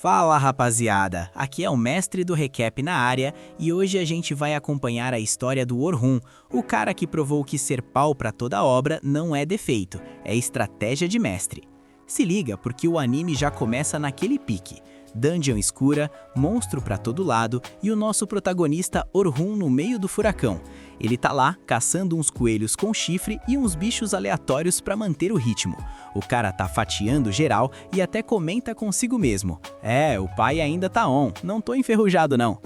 Fala rapaziada, aqui é o mestre do recap na área e hoje a gente vai acompanhar a história do Orhun, o cara que provou que ser pau pra toda obra não é defeito, é estratégia de mestre. Se liga porque o anime já começa naquele pique. Dungeon escura, monstro pra todo lado e o nosso protagonista Orhun no meio do furacão. Ele tá lá caçando uns coelhos com chifre e uns bichos aleatórios pra manter o ritmo. O cara tá fatiando geral e até comenta consigo mesmo. O pai ainda tá on, não tô enferrujado não.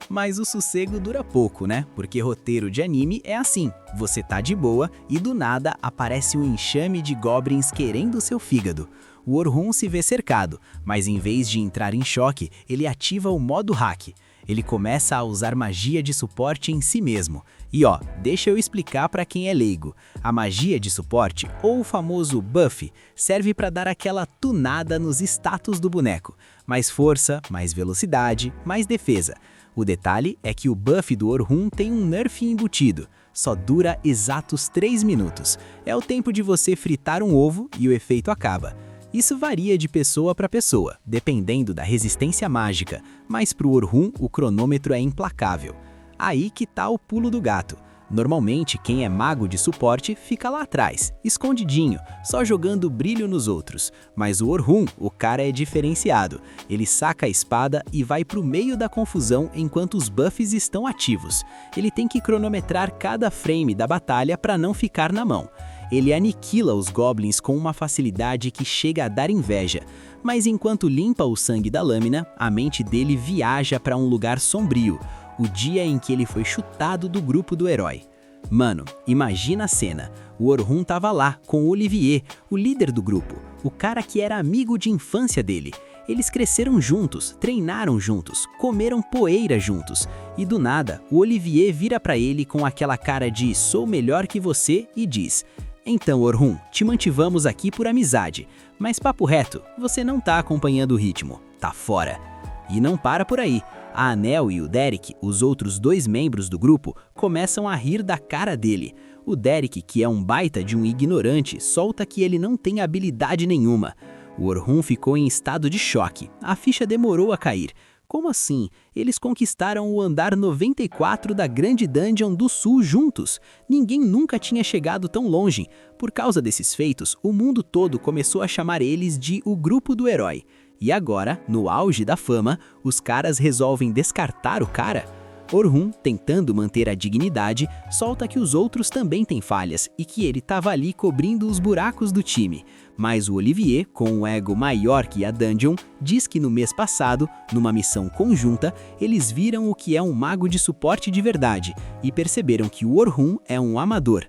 Mas o sossego dura pouco, né? Porque roteiro de anime é assim, você tá de boa e do nada aparece um enxame de goblins querendo seu fígado. O Orhun se vê cercado, mas em vez de entrar em choque, ele ativa o modo hack. Ele começa a usar magia de suporte em si mesmo. E deixa eu explicar para quem é leigo. A magia de suporte, ou o famoso buff, serve para dar aquela tunada nos status do boneco. Mais força, mais velocidade, mais defesa. O detalhe é que o buff do Orhun tem um nerf embutido. Só dura exatos 3 minutos. É o tempo de você fritar um ovo e o efeito acaba. Isso varia de pessoa para pessoa, dependendo da resistência mágica, mas para o Orhun o cronômetro é implacável. Aí que tá o pulo do gato. Normalmente quem é mago de suporte fica lá atrás, escondidinho, só jogando brilho nos outros. Mas o Orhun, o cara é diferenciado. Ele saca a espada e vai pro meio da confusão enquanto os buffs estão ativos. Ele tem que cronometrar cada frame da batalha para não ficar na mão. Ele aniquila os goblins com uma facilidade que chega a dar inveja, mas enquanto limpa o sangue da lâmina, a mente dele viaja para um lugar sombrio, o dia em que ele foi chutado do grupo do herói. Mano, imagina a cena, o Orhun tava lá com o Olivier, o líder do grupo, o cara que era amigo de infância dele. Eles cresceram juntos, treinaram juntos, comeram poeira juntos, e do nada, o Olivier vira pra ele com aquela cara de sou melhor que você e diz: então, Orhun, te mantivamos aqui por amizade, mas papo reto, você não tá acompanhando o ritmo, tá fora. E não para por aí, a Anel e o Derek, os outros 2 membros do grupo, começam a rir da cara dele. O Derek, que é um baita de um ignorante, solta que ele não tem habilidade nenhuma. O Orhun ficou em estado de choque, a ficha demorou a cair. Como assim? Eles conquistaram o andar 94 da Grande Dungeon do Sul juntos. Ninguém nunca tinha chegado tão longe. Por causa desses feitos, o mundo todo começou a chamar eles de o Grupo do Herói. E agora, no auge da fama, os caras resolvem descartar o cara? Orhun, tentando manter a dignidade, solta que os outros também têm falhas e que ele tava ali cobrindo os buracos do time. Mas o Olivier, com um ego maior que a Dungeon, diz que no mês passado, numa missão conjunta, eles viram o que é um mago de suporte de verdade e perceberam que o Orhun é um amador.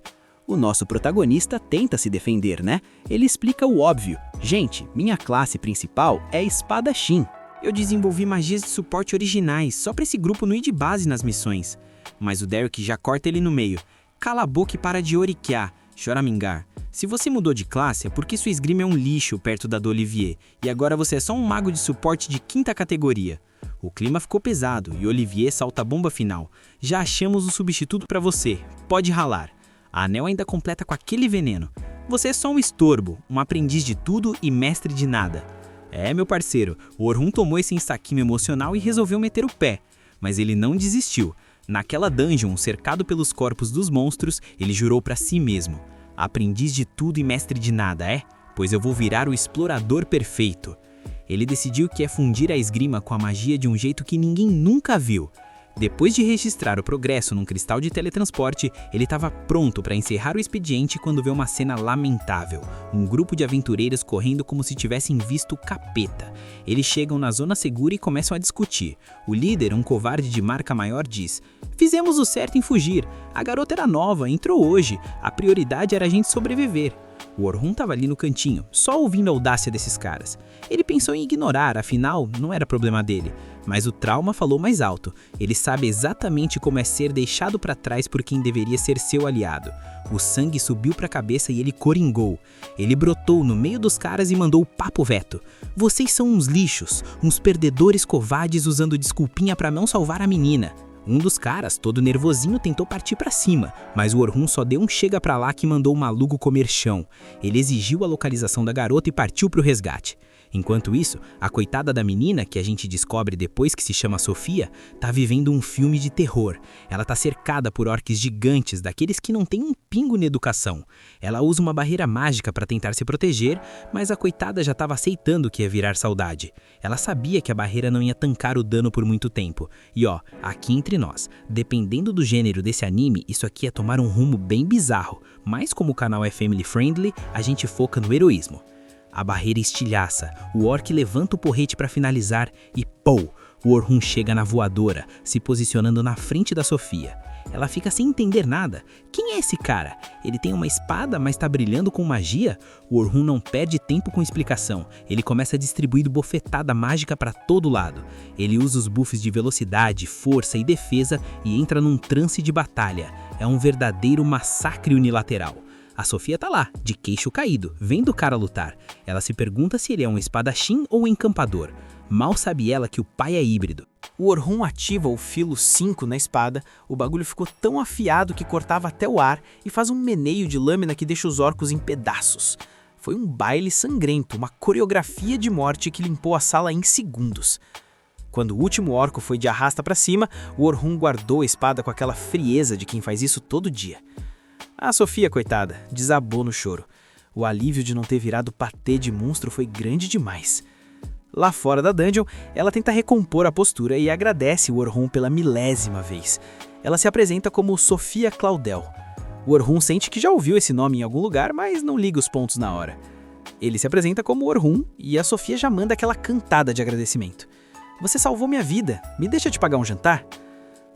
O nosso protagonista tenta se defender, né? Ele explica o óbvio. Gente, minha classe principal é espadachim. Eu desenvolvi magias de suporte originais, só pra esse grupo não ir de base nas missões. Mas o Derek já corta ele no meio. Cala a boca e para de oriquear, choramingar. Se você mudou de classe é porque sua esgrima é um lixo perto da do Olivier, e agora você é só um mago de suporte de 5ª categoria. O clima ficou pesado e Olivier salta a bomba final. Já achamos um substituto pra você, pode ralar. A Anel ainda completa com aquele veneno. Você é só um estorbo, um aprendiz de tudo e mestre de nada. Meu parceiro, o Orhun tomou esse ensaquinho emocional e resolveu meter o pé. Mas ele não desistiu. Naquela dungeon, cercado pelos corpos dos monstros, ele jurou pra si mesmo: aprendiz de tudo e mestre de nada, pois eu vou virar o explorador perfeito. Ele decidiu que é fundir a esgrima com a magia de um jeito que ninguém nunca viu. Depois de registrar o progresso num cristal de teletransporte, ele estava pronto para encerrar o expediente quando vê uma cena lamentável. Um grupo de aventureiros correndo como se tivessem visto o capeta. Eles chegam na zona segura e começam a discutir. O líder, um covarde de marca maior, diz: fizemos o certo em fugir. A garota era nova, entrou hoje. A prioridade era a gente sobreviver. O Orhun estava ali no cantinho, só ouvindo a audácia desses caras. Ele pensou em ignorar, afinal, não era problema dele. Mas o trauma falou mais alto. Ele sabe exatamente como é ser deixado para trás por quem deveria ser seu aliado. O sangue subiu para a cabeça e ele coringou. Ele brotou no meio dos caras e mandou o papo veto. Vocês são uns lixos, uns perdedores covardes usando desculpinha para não salvar a menina. Um dos caras, todo nervosinho, tentou partir pra cima, mas o Orhun só deu um chega pra lá que mandou o maluco comer chão. Ele exigiu a localização da garota e partiu pro resgate. Enquanto isso, a coitada da menina, que a gente descobre depois que se chama Sofia, tá vivendo um filme de terror. Ela tá cercada por orques gigantes, daqueles que não têm um pingo na educação. Ela usa uma barreira mágica para tentar se proteger, mas a coitada já estava aceitando que ia virar saudade. Ela sabia que a barreira não ia tancar o dano por muito tempo. E ó, aqui entre nós, dependendo do gênero desse anime, isso aqui ia tomar um rumo bem bizarro. Mas como o canal é family friendly, a gente foca no heroísmo. A barreira estilhaça, o orc levanta o porrete para finalizar e pou! O Orhun chega na voadora, se posicionando na frente da Sofia. Ela fica sem entender nada. Quem é esse cara? Ele tem uma espada, mas tá brilhando com magia? O Orhun não perde tempo com explicação. Ele começa a distribuir bofetada mágica para todo lado. Ele usa os buffs de velocidade, força e defesa e entra num transe de batalha. É um verdadeiro massacre unilateral. A Sofia tá lá, de queixo caído, vendo o cara lutar. Ela se pergunta se ele é um espadachim ou um encampador. Mal sabe ela que o pai é híbrido. O Orhun ativa o filo 5 na espada, o bagulho ficou tão afiado que cortava até o ar e faz um meneio de lâmina que deixa os orcos em pedaços. Foi um baile sangrento, uma coreografia de morte que limpou a sala em segundos. Quando o último orco foi de arrasta pra cima, o Orhun guardou a espada com aquela frieza de quem faz isso todo dia. A Sofia, coitada, desabou no choro. O alívio de não ter virado patê de monstro foi grande demais. Lá fora da dungeon, ela tenta recompor a postura e agradece o Orhun pela 1000ª vez. Ela se apresenta como Sofia Claudel. O Orhun sente que já ouviu esse nome em algum lugar, mas não liga os pontos na hora. Ele se apresenta como Orhun e a Sofia já manda aquela cantada de agradecimento. Você salvou minha vida, me deixa te pagar um jantar?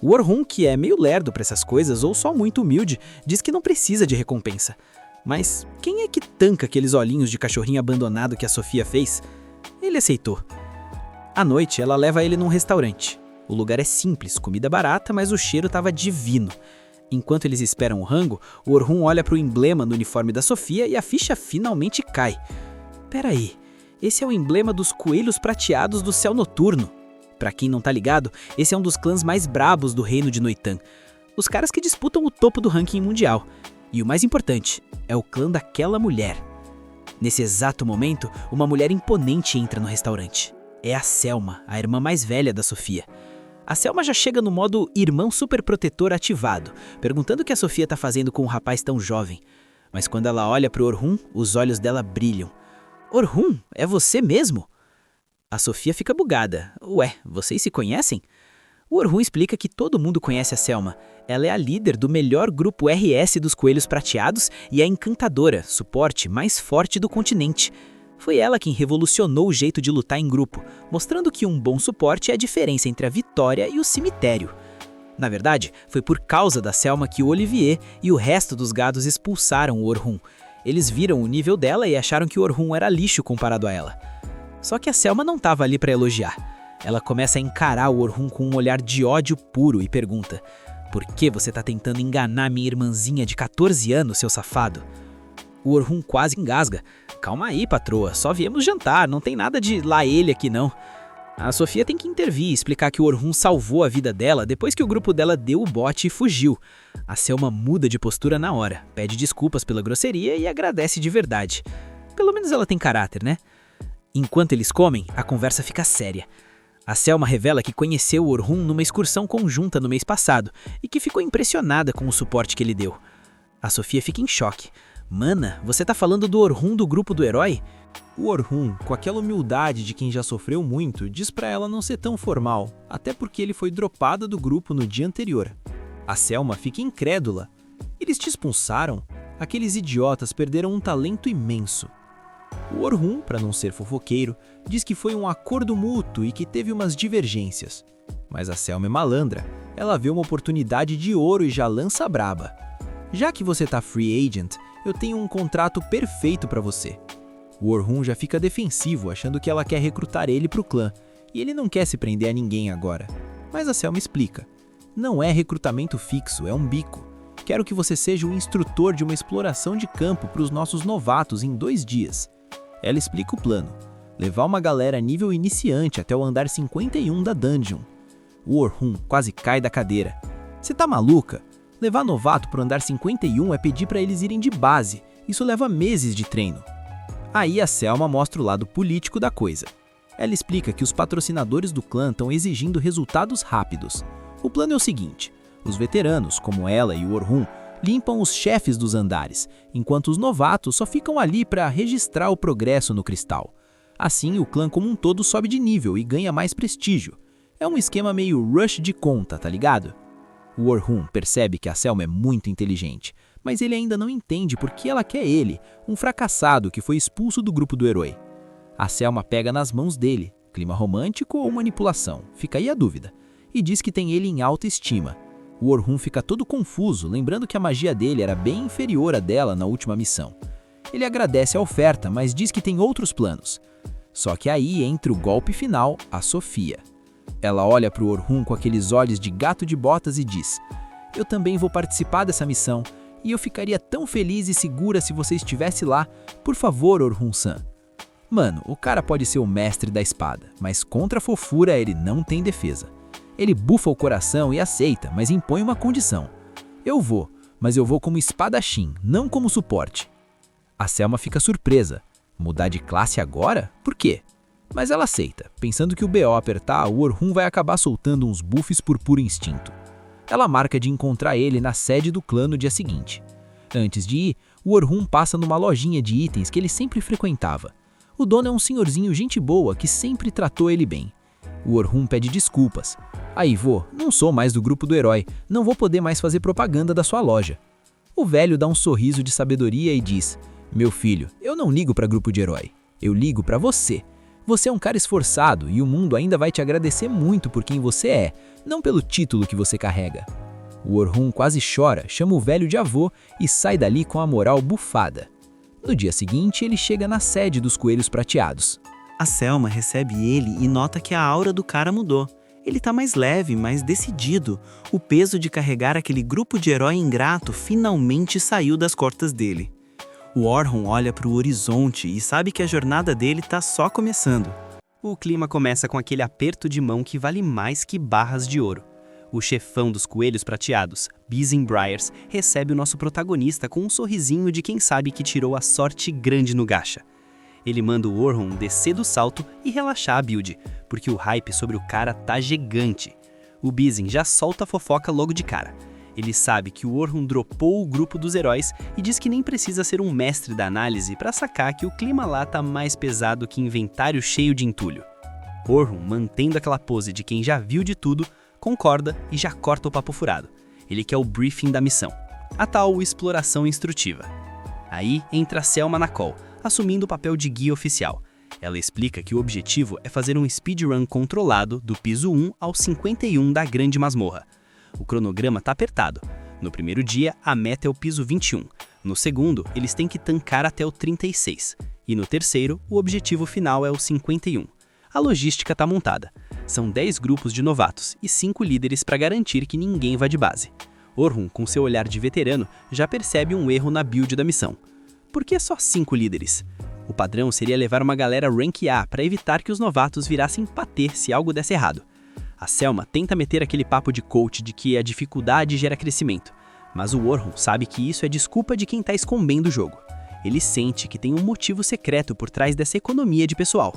O Orhun, que é meio lerdo pra essas coisas ou só muito humilde, diz que não precisa de recompensa. Mas quem é que tanca aqueles olhinhos de cachorrinho abandonado que a Sofia fez? Ele aceitou. À noite, ela leva ele num restaurante. O lugar é simples, comida barata, mas o cheiro estava divino. Enquanto eles esperam o rango, o Orhun olha pro emblema no uniforme da Sofia e a ficha finalmente cai. Peraí, esse é o emblema dos coelhos prateados do céu noturno. Pra quem não tá ligado, esse é um dos clãs mais brabos do reino de Noitan. Os caras que disputam o topo do ranking mundial. E o mais importante, é o clã daquela mulher. Nesse exato momento, uma mulher imponente entra no restaurante. É a Selma, a irmã mais velha da Sofia. A Selma já chega no modo irmão superprotetor ativado, perguntando o que a Sofia tá fazendo com um rapaz tão jovem. Mas quando ela olha pro Orhun, os olhos dela brilham. Orhun, é você mesmo? A Sofia fica bugada. Ué, vocês se conhecem? O Orhun explica que todo mundo conhece a Selma. Ela é a líder do melhor grupo RS dos Coelhos Prateados e a encantadora, suporte mais forte do continente. Foi ela quem revolucionou o jeito de lutar em grupo, mostrando que um bom suporte é a diferença entre a vitória e o cemitério. Na verdade, foi por causa da Selma que o Olivier e o resto dos gados expulsaram o Orhun. Eles viram o nível dela e acharam que o Orhun era lixo comparado a ela. Só que a Selma não estava ali para elogiar. Ela começa a encarar o Orhun com um olhar de ódio puro e pergunta: por que você tá tentando enganar minha irmãzinha de 14 anos, seu safado? O Orhun quase engasga. Calma aí, patroa, só viemos jantar, não tem nada de lá ele aqui não. A Sofia tem que intervir e explicar que o Orhun salvou a vida dela depois que o grupo dela deu o bote e fugiu. A Selma muda de postura na hora, pede desculpas pela grosseria e agradece de verdade. Pelo menos ela tem caráter, né? Enquanto eles comem, a conversa fica séria. A Selma revela que conheceu o Orhun numa excursão conjunta no mês passado e que ficou impressionada com o suporte que ele deu. A Sofia fica em choque. Mana, você tá falando do Orhun do grupo do herói? O Orhun, com aquela humildade de quem já sofreu muito, diz pra ela não ser tão formal, até porque ele foi dropada do grupo no dia anterior. A Selma fica incrédula. Eles te expulsaram? Aqueles idiotas perderam um talento imenso. O Orhun, para não ser fofoqueiro, diz que foi um acordo mútuo e que teve umas divergências. Mas a Selma é malandra, ela vê uma oportunidade de ouro e já lança braba. Já que você tá free agent, eu tenho um contrato perfeito para você. O Orhun já fica defensivo, achando que ela quer recrutar ele pro clã, e ele não quer se prender a ninguém agora. Mas a Selma explica: não é recrutamento fixo, é um bico. Quero que você seja o instrutor de uma exploração de campo para os nossos novatos em 2 dias. Ela explica o plano: levar uma galera nível iniciante até o andar 51 da dungeon. O Orhun quase cai da cadeira. Você tá maluca? Levar novato pro andar 51 é pedir para eles irem de base. Isso leva meses de treino. Aí a Selma mostra o lado político da coisa. Ela explica que os patrocinadores do clã estão exigindo resultados rápidos. O plano é o seguinte: os veteranos, como ela e o Orhun, limpam os chefes dos andares, enquanto os novatos só ficam ali para registrar o progresso no cristal. Assim, o clã como um todo sobe de nível e ganha mais prestígio. É um esquema meio rush de conta, tá ligado? O Orhun percebe que a Selma é muito inteligente, mas ele ainda não entende por que ela quer ele, um fracassado que foi expulso do grupo do herói. A Selma pega nas mãos dele, clima romântico ou manipulação, fica aí a dúvida, e diz que tem ele em alta estima. O Orhun fica todo confuso, lembrando que a magia dele era bem inferior à dela na última missão. Ele agradece a oferta, mas diz que tem outros planos. Só que aí entra o golpe final, a Sofia. Ela olha para o Orhun com aqueles olhos de gato de botas e diz: "Eu também vou participar dessa missão, e eu ficaria tão feliz e segura se você estivesse lá. Por favor, Orhun-san." Mano, o cara pode ser o mestre da espada, mas contra a fofura ele não tem defesa. Ele bufa o coração e aceita, mas impõe uma condição. "Eu vou, mas eu vou como espadachim, não como suporte." A Selma fica surpresa. Mudar de classe agora? Por quê? Mas ela aceita, pensando que o BO apertar, o Orhun vai acabar soltando uns buffs por puro instinto. Ela marca de encontrar ele na sede do clã no dia seguinte. Antes de ir, o Orhun passa numa lojinha de itens que ele sempre frequentava. O dono é um senhorzinho gente boa que sempre tratou ele bem. O Orhun pede desculpas. "Aí, vô, não sou mais do grupo do herói, não vou poder mais fazer propaganda da sua loja." O velho dá um sorriso de sabedoria e diz: "Meu filho, eu não ligo para grupo de herói, eu ligo para você. Você é um cara esforçado e o mundo ainda vai te agradecer muito por quem você é, não pelo título que você carrega." O Orhun quase chora, chama o velho de avô e sai dali com a moral bufada. No dia seguinte, ele chega na sede dos Coelhos Prateados. A Selma recebe ele e nota que a aura do cara mudou. Ele tá mais leve, mais decidido. O peso de carregar aquele grupo de herói ingrato finalmente saiu das costas dele. O Orhun olha para o horizonte e sabe que a jornada dele tá só começando. O clima começa com aquele aperto de mão que vale mais que barras de ouro. O chefão dos Coelhos Prateados, Bizin Briars, recebe o nosso protagonista com um sorrisinho de quem sabe que tirou a sorte grande no gacha. Ele manda o Orhun descer do salto e relaxar a build, porque o hype sobre o cara tá gigante. O Bizin já solta a fofoca logo de cara. Ele sabe que o Orhun dropou o grupo dos heróis e diz que nem precisa ser um mestre da análise para sacar que o clima lá tá mais pesado que inventário cheio de entulho. Orhun, mantendo aquela pose de quem já viu de tudo, concorda e já corta o papo furado. Ele quer o briefing da missão, a tal exploração instrutiva. Aí entra Selma na call, assumindo o papel de guia oficial. Ela explica que o objetivo é fazer um speedrun controlado do piso 1 ao 51 da grande masmorra. O cronograma tá apertado. No primeiro dia, a meta é o piso 21. No segundo, eles têm que tancar até o 36. E no terceiro, o objetivo final é o 51. A logística tá montada. São 10 grupos de novatos e 5 líderes para garantir que ninguém vá de base. Orhun, com seu olhar de veterano, já percebe um erro na build da missão. Por que só 5 líderes? O padrão seria levar uma galera rank A para evitar que os novatos virassem patê se algo desse errado. A Selma tenta meter aquele papo de coach de que a dificuldade gera crescimento, mas o Orhun sabe que isso é desculpa de quem tá escondendo o jogo. Ele sente que tem um motivo secreto por trás dessa economia de pessoal.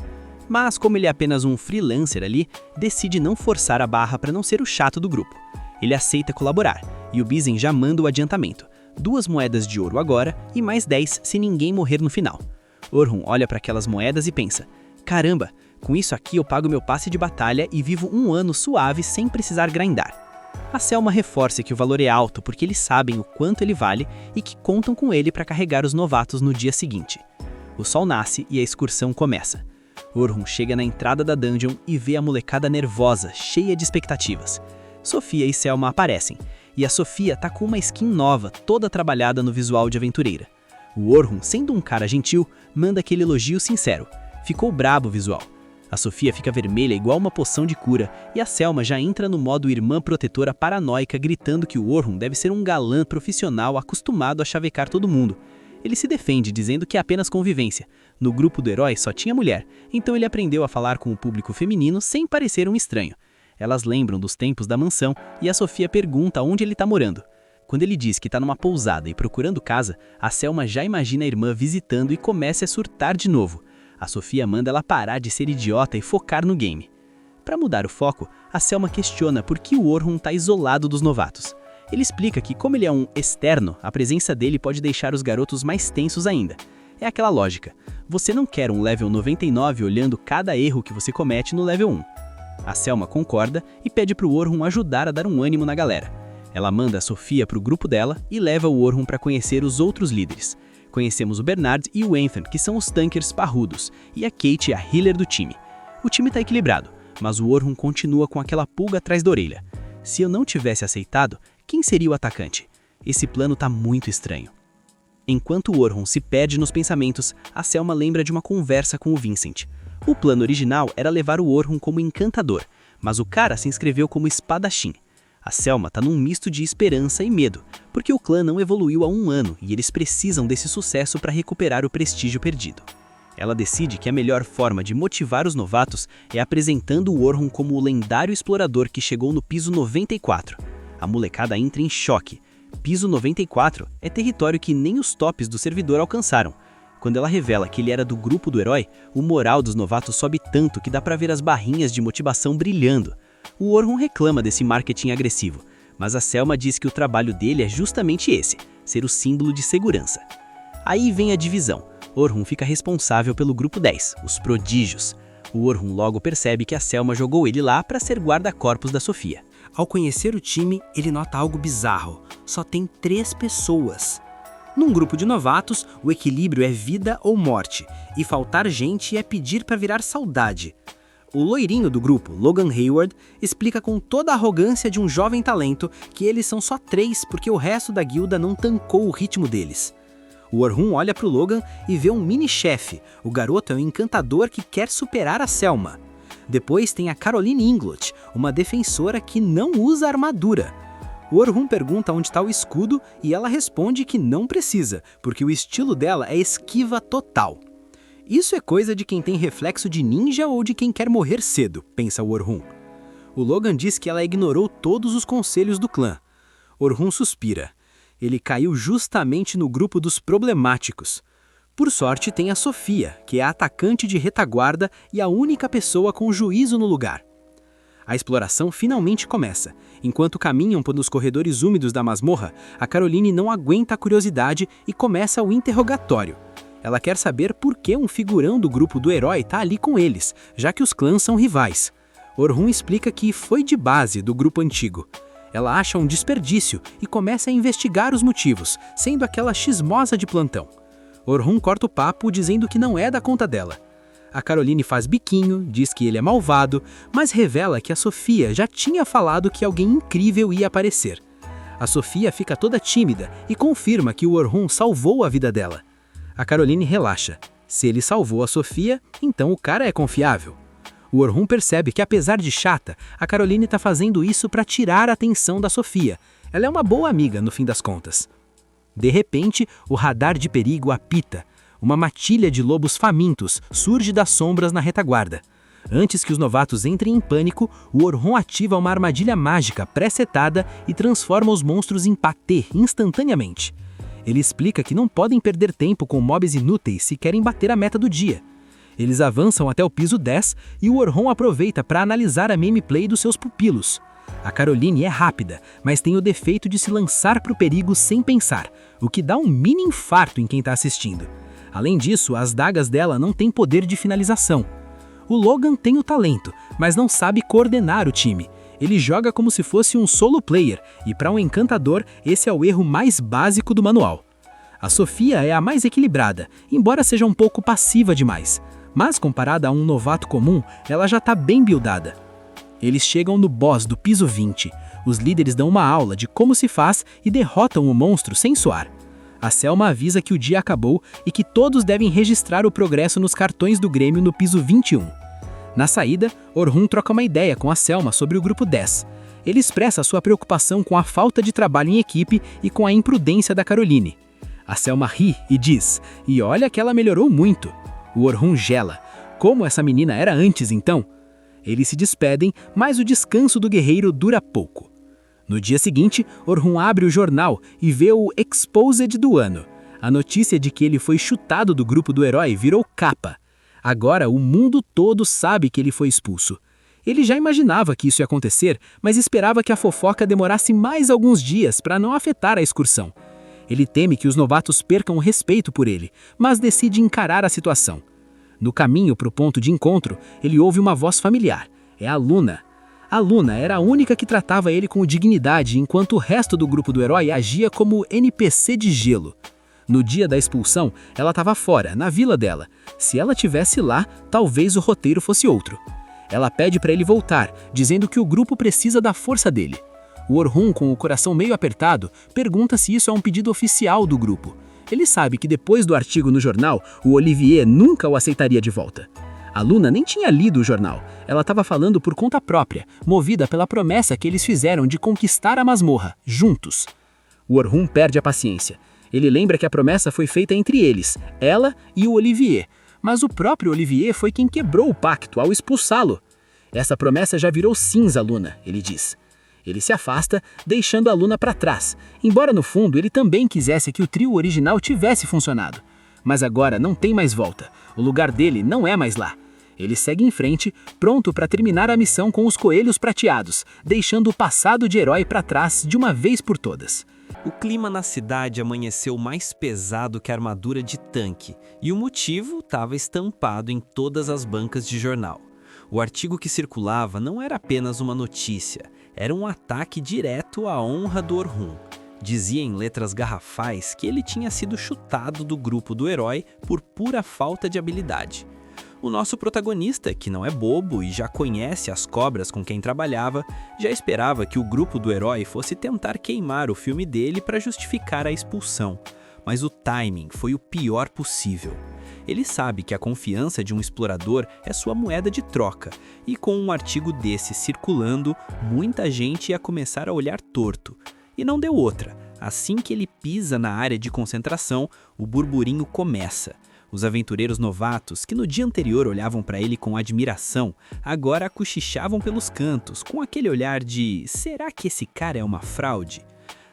Mas como ele é apenas um freelancer ali, decide não forçar a barra para não ser o chato do grupo. Ele aceita colaborar, e o Bizin já manda o adiantamento. 2 moedas de ouro agora e mais 10 se ninguém morrer no final. Orhun olha para aquelas moedas e pensa: "Caramba, com isso aqui eu pago meu passe de batalha e vivo um ano suave sem precisar grindar." A Selma reforça que o valor é alto porque eles sabem o quanto ele vale e que contam com ele para carregar os novatos no dia seguinte. O sol nasce e a excursão começa. Orhun chega na entrada da dungeon e vê a molecada nervosa, cheia de expectativas. Sofia e Selma aparecem, e a Sofia tá com uma skin nova, toda trabalhada no visual de aventureira. O Orhun, sendo um cara gentil, manda aquele elogio sincero. Ficou brabo o visual. A Sofia fica vermelha igual uma poção de cura, e a Selma já entra no modo irmã protetora paranoica, gritando que o Orhun deve ser um galã profissional acostumado a chavecar todo mundo. Ele se defende, dizendo que é apenas convivência. No grupo do herói só tinha mulher, então ele aprendeu a falar com o público feminino sem parecer um estranho. Elas lembram dos tempos da mansão e a Sofia pergunta onde ele tá morando. Quando ele diz que tá numa pousada e procurando casa, a Selma já imagina a irmã visitando e começa a surtar de novo. A Sofia manda ela parar de ser idiota e focar no game. Para mudar o foco, a Selma questiona por que o Orhun tá isolado dos novatos. Ele explica que como ele é um externo, a presença dele pode deixar os garotos mais tensos ainda. É aquela lógica. Você não quer um level 99 olhando cada erro que você comete no level 1. A Selma concorda e pede pro Orhun ajudar a dar um ânimo na galera. Ela manda a Sofia pro grupo dela e leva o Orhun para conhecer os outros líderes. Conhecemos o Bernard e o Ethan, que são os tankers parrudos, e a Kate, a healer do time. O time tá equilibrado, mas o Orhun continua com aquela pulga atrás da orelha. Se eu não tivesse aceitado, quem seria o atacante? Esse plano tá muito estranho. Enquanto o Orhun se perde nos pensamentos, a Selma lembra de uma conversa com o Vincent. O plano original era levar o Orhun como encantador, mas o cara se inscreveu como espadachim. A Selma tá num misto de esperança e medo, porque o clã não evoluiu há 1 ano e eles precisam desse sucesso para recuperar o prestígio perdido. Ela decide que a melhor forma de motivar os novatos é apresentando o Orhun como o lendário explorador que chegou no piso 94. A molecada entra em choque. Piso 94 é território que nem os tops do servidor alcançaram. Quando ela revela que ele era do grupo do herói, o moral dos novatos sobe tanto que dá pra ver as barrinhas de motivação brilhando. O Orhun reclama desse marketing agressivo, mas a Selma diz que o trabalho dele é justamente esse, ser o símbolo de segurança. Aí vem a divisão. Orhun fica responsável pelo grupo 10, os prodígios. O Orhun logo percebe que a Selma jogou ele lá para ser guarda-corpos da Sofia. Ao conhecer o time, ele nota algo bizarro. Só tem 3 pessoas. Num grupo de novatos, o equilíbrio é vida ou morte, e faltar gente é pedir para virar saudade. O loirinho do grupo, Logan Hayward, explica com toda a arrogância de um jovem talento que eles são só 3 porque o resto da guilda não tancou o ritmo deles. O Orhun olha pro Logan e vê um mini-chefe. O garoto é um encantador que quer superar a Selma. Depois tem a Caroline Inglot, uma defensora que não usa armadura. O Orhun pergunta onde está o escudo e ela responde que não precisa, porque o estilo dela é esquiva total. Isso é coisa de quem tem reflexo de ninja ou de quem quer morrer cedo, pensa o Orhun. O Logan diz que ela ignorou todos os conselhos do clã. Orhun suspira. Ele caiu justamente no grupo dos problemáticos. Por sorte, tem a Sofia, que é a atacante de retaguarda e a única pessoa com juízo no lugar. A exploração finalmente começa. Enquanto caminham pelos corredores úmidos da masmorra, a Caroline não aguenta a curiosidade e começa o interrogatório. Ela quer saber por que um figurão do grupo do herói está ali com eles, já que os clãs são rivais. Orhun explica que foi de base do grupo antigo. Ela acha um desperdício e começa a investigar os motivos, sendo aquela chismosa de plantão. Orhun corta o papo dizendo que não é da conta dela. A Caroline faz biquinho, diz que ele é malvado, mas revela que a Sofia já tinha falado que alguém incrível ia aparecer. A Sofia fica toda tímida e confirma que o Orhun salvou a vida dela. A Caroline relaxa. Se ele salvou a Sofia, então o cara é confiável. O Orhun percebe que, apesar de chata, a Caroline está fazendo isso para tirar a atenção da Sofia. Ela é uma boa amiga, no fim das contas. De repente, o radar de perigo apita. Uma matilha de lobos famintos surge das sombras na retaguarda. Antes que os novatos entrem em pânico, o Orhun ativa uma armadilha mágica pré-setada e transforma os monstros em patê instantaneamente. Ele explica que não podem perder tempo com mobs inúteis se querem bater a meta do dia. Eles avançam até o piso 10 e o Orhun aproveita para analisar a gameplay dos seus pupilos. A Caroline é rápida, mas tem o defeito de se lançar para o perigo sem pensar, o que dá um mini infarto em quem está assistindo. Além disso, as dagas dela não têm poder de finalização. O Logan tem o talento, mas não sabe coordenar o time. Ele joga como se fosse um solo player, e para um encantador, esse é o erro mais básico do manual. A Sofia é a mais equilibrada, embora seja um pouco passiva demais. Mas comparada a um novato comum, ela já está bem buildada. Eles chegam no boss do piso 20. Os líderes dão uma aula de como se faz e derrotam o monstro sem suar. A Selma avisa que o dia acabou e que todos devem registrar o progresso nos cartões do Grêmio no piso 21. Na saída, Orhun troca uma ideia com a Selma sobre o grupo 10. Ele expressa sua preocupação com a falta de trabalho em equipe e com a imprudência da Caroline. A Selma ri e diz, e olha que ela melhorou muito. O Orhun gela. Como essa menina era antes, então? Eles se despedem, mas o descanso do guerreiro dura pouco. No dia seguinte, Orhun abre o jornal e vê o Exposed do ano. A notícia de que ele foi chutado do grupo do herói virou capa. Agora o mundo todo sabe que ele foi expulso. Ele já imaginava que isso ia acontecer, mas esperava que a fofoca demorasse mais alguns dias para não afetar a excursão. Ele teme que os novatos percam o respeito por ele, mas decide encarar a situação. No caminho para o ponto de encontro, ele ouve uma voz familiar. É a Luna. A Luna era a única que tratava ele com dignidade, enquanto o resto do grupo do herói agia como NPC de gelo. No dia da expulsão, ela estava fora, na vila dela. Se ela tivesse lá, talvez o roteiro fosse outro. Ela pede para ele voltar, dizendo que o grupo precisa da força dele. O Orhun, com o coração meio apertado, pergunta se isso é um pedido oficial do grupo. Ele sabe que depois do artigo no jornal, o Olivier nunca o aceitaria de volta. A Luna nem tinha lido o jornal. Ela estava falando por conta própria, movida pela promessa que eles fizeram de conquistar a masmorra, juntos. O Orhun perde a paciência. Ele lembra que a promessa foi feita entre eles, ela e o Olivier. Mas o próprio Olivier foi quem quebrou o pacto ao expulsá-lo. Essa promessa já virou cinza, Luna, ele diz. Ele se afasta, deixando a Luna para trás, embora no fundo ele também quisesse que o trio original tivesse funcionado. Mas agora não tem mais volta, o lugar dele não é mais lá. Ele segue em frente, pronto para terminar a missão com os coelhos prateados, deixando o passado de herói para trás de uma vez por todas. O clima na cidade amanheceu mais pesado que a armadura de tanque, e o motivo estava estampado em todas as bancas de jornal. O artigo que circulava não era apenas uma notícia, era um ataque direto à honra do Orhun. Dizia em letras garrafais que ele tinha sido chutado do grupo do herói por pura falta de habilidade. O nosso protagonista, que não é bobo e já conhece as cobras com quem trabalhava, já esperava que o grupo do herói fosse tentar queimar o filme dele para justificar a expulsão. Mas o timing foi o pior possível. Ele sabe que a confiança de um explorador é sua moeda de troca, e com um artigo desse circulando, muita gente ia começar a olhar torto. E não deu outra. Assim que ele pisa na área de concentração, o burburinho começa. Os aventureiros novatos, que no dia anterior olhavam para ele com admiração, agora cochichavam pelos cantos, com aquele olhar de será que esse cara é uma fraude?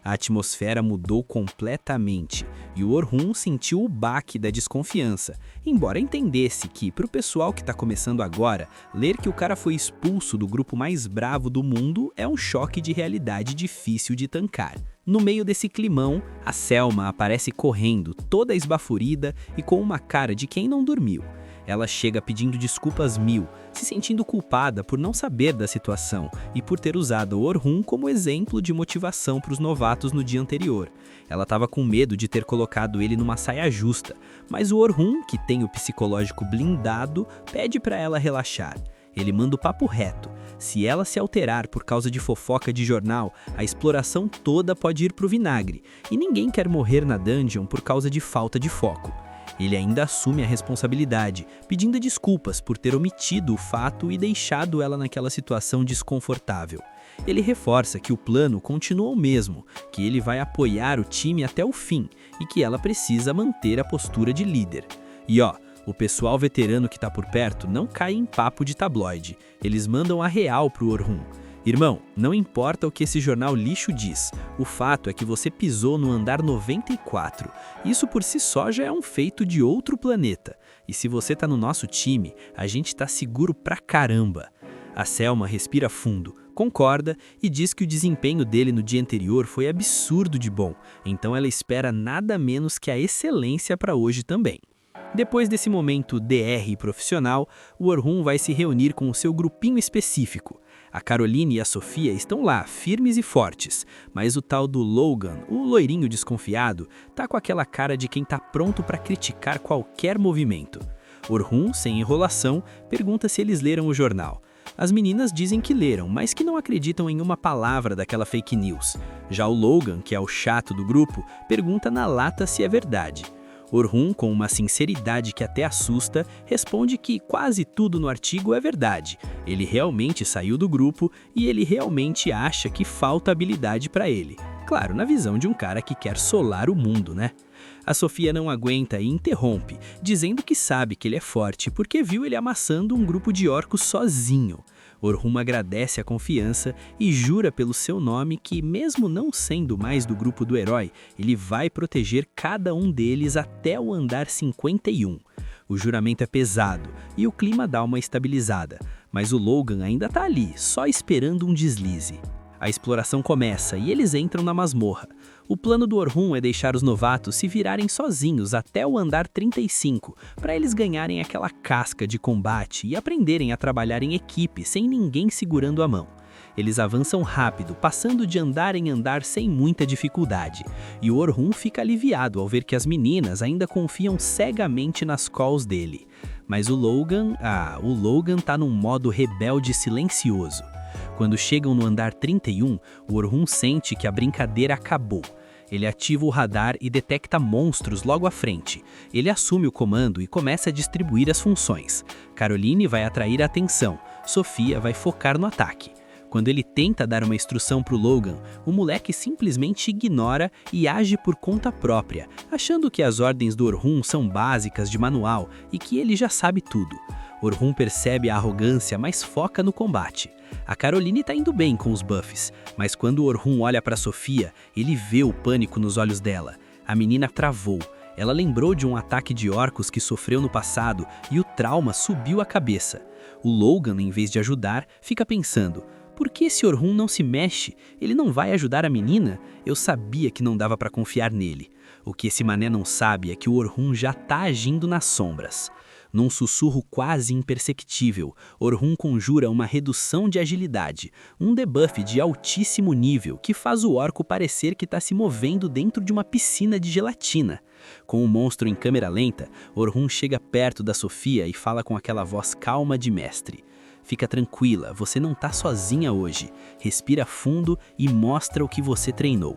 A atmosfera mudou completamente e o Orhun sentiu o baque da desconfiança, embora entendesse que, para o pessoal que está começando agora, ler que o cara foi expulso do grupo mais bravo do mundo é um choque de realidade difícil de tancar. No meio desse climão, a Selma aparece correndo, toda esbaforida e com uma cara de quem não dormiu. Ela chega pedindo desculpas mil, se sentindo culpada por não saber da situação e por ter usado o Orhun como exemplo de motivação para os novatos no dia anterior. Ela estava com medo de ter colocado ele numa saia justa, mas o Orhun, que tem o psicológico blindado, pede para ela relaxar. Ele manda o papo reto. Se ela se alterar por causa de fofoca de jornal, a exploração toda pode ir pro vinagre, e ninguém quer morrer na dungeon por causa de falta de foco. Ele ainda assume a responsabilidade, pedindo desculpas por ter omitido o fato e deixado ela naquela situação desconfortável. Ele reforça que o plano continua o mesmo, que ele vai apoiar o time até o fim e que ela precisa manter a postura de líder. E o pessoal veterano que tá por perto não cai em papo de tabloide. Eles mandam a real pro Orhun. Irmão, não importa o que esse jornal lixo diz, o fato é que você pisou no andar 94. Isso por si só já é um feito de outro planeta. E se você tá no nosso time, a gente tá seguro pra caramba. A Selma respira fundo, concorda e diz que o desempenho dele no dia anterior foi absurdo de bom, então ela espera nada menos que a excelência para hoje também. Depois desse momento DR profissional, o Orhun vai se reunir com o seu grupinho específico. A Caroline e a Sofia estão lá, firmes e fortes, mas o tal do Logan, o loirinho desconfiado, tá com aquela cara de quem tá pronto para criticar qualquer movimento. Orhun, sem enrolação, pergunta se eles leram o jornal. As meninas dizem que leram, mas que não acreditam em uma palavra daquela fake news. Já o Logan, que é o chato do grupo, pergunta na lata se é verdade. Orhun, com uma sinceridade que até assusta, responde que quase tudo no artigo é verdade. Ele realmente saiu do grupo e ele realmente acha que falta habilidade para ele. Claro, na visão de um cara que quer solar o mundo, né? A Sofia não aguenta e interrompe, dizendo que sabe que ele é forte porque viu ele amassando um grupo de orcos sozinho. Orhun agradece a confiança e jura pelo seu nome que, mesmo não sendo mais do grupo do herói, ele vai proteger cada um deles até o andar 51. O juramento é pesado e o clima dá uma estabilizada, mas o Logan ainda tá ali, só esperando um deslize. A exploração começa e eles entram na masmorra. O plano do Orhun é deixar os novatos se virarem sozinhos até o andar 35, para eles ganharem aquela casca de combate e aprenderem a trabalhar em equipe sem ninguém segurando a mão. Eles avançam rápido, passando de andar em andar sem muita dificuldade, e o Orhun fica aliviado ao ver que as meninas ainda confiam cegamente nas calls dele. Mas o Logan tá num modo rebelde silencioso. Quando chegam no andar 31, o Orhun sente que a brincadeira acabou. Ele ativa o radar e detecta monstros logo à frente. Ele assume o comando e começa a distribuir as funções. Caroline vai atrair a atenção, Sofia vai focar no ataque. Quando ele tenta dar uma instrução para o Logan, o moleque simplesmente ignora e age por conta própria, achando que as ordens do Orhun são básicas de manual e que ele já sabe tudo. Orhun percebe a arrogância, mas foca no combate. A Caroline tá indo bem com os buffs, mas quando o Orhun olha para Sofia, ele vê o pânico nos olhos dela. A menina travou. Ela lembrou de um ataque de orcos que sofreu no passado e o trauma subiu a cabeça. O Logan, em vez de ajudar, fica pensando: por que esse Orhun não se mexe? Ele não vai ajudar a menina? Eu sabia que não dava para confiar nele. O que esse mané não sabe é que o Orhun já tá agindo nas sombras. Num sussurro quase imperceptível, Orhun conjura uma redução de agilidade, um debuff de altíssimo nível que faz o orco parecer que está se movendo dentro de uma piscina de gelatina. Com o monstro em câmera lenta, Orhun chega perto da Sofia e fala com aquela voz calma de mestre. Fica tranquila, você não tá sozinha hoje. Respira fundo e mostra o que você treinou.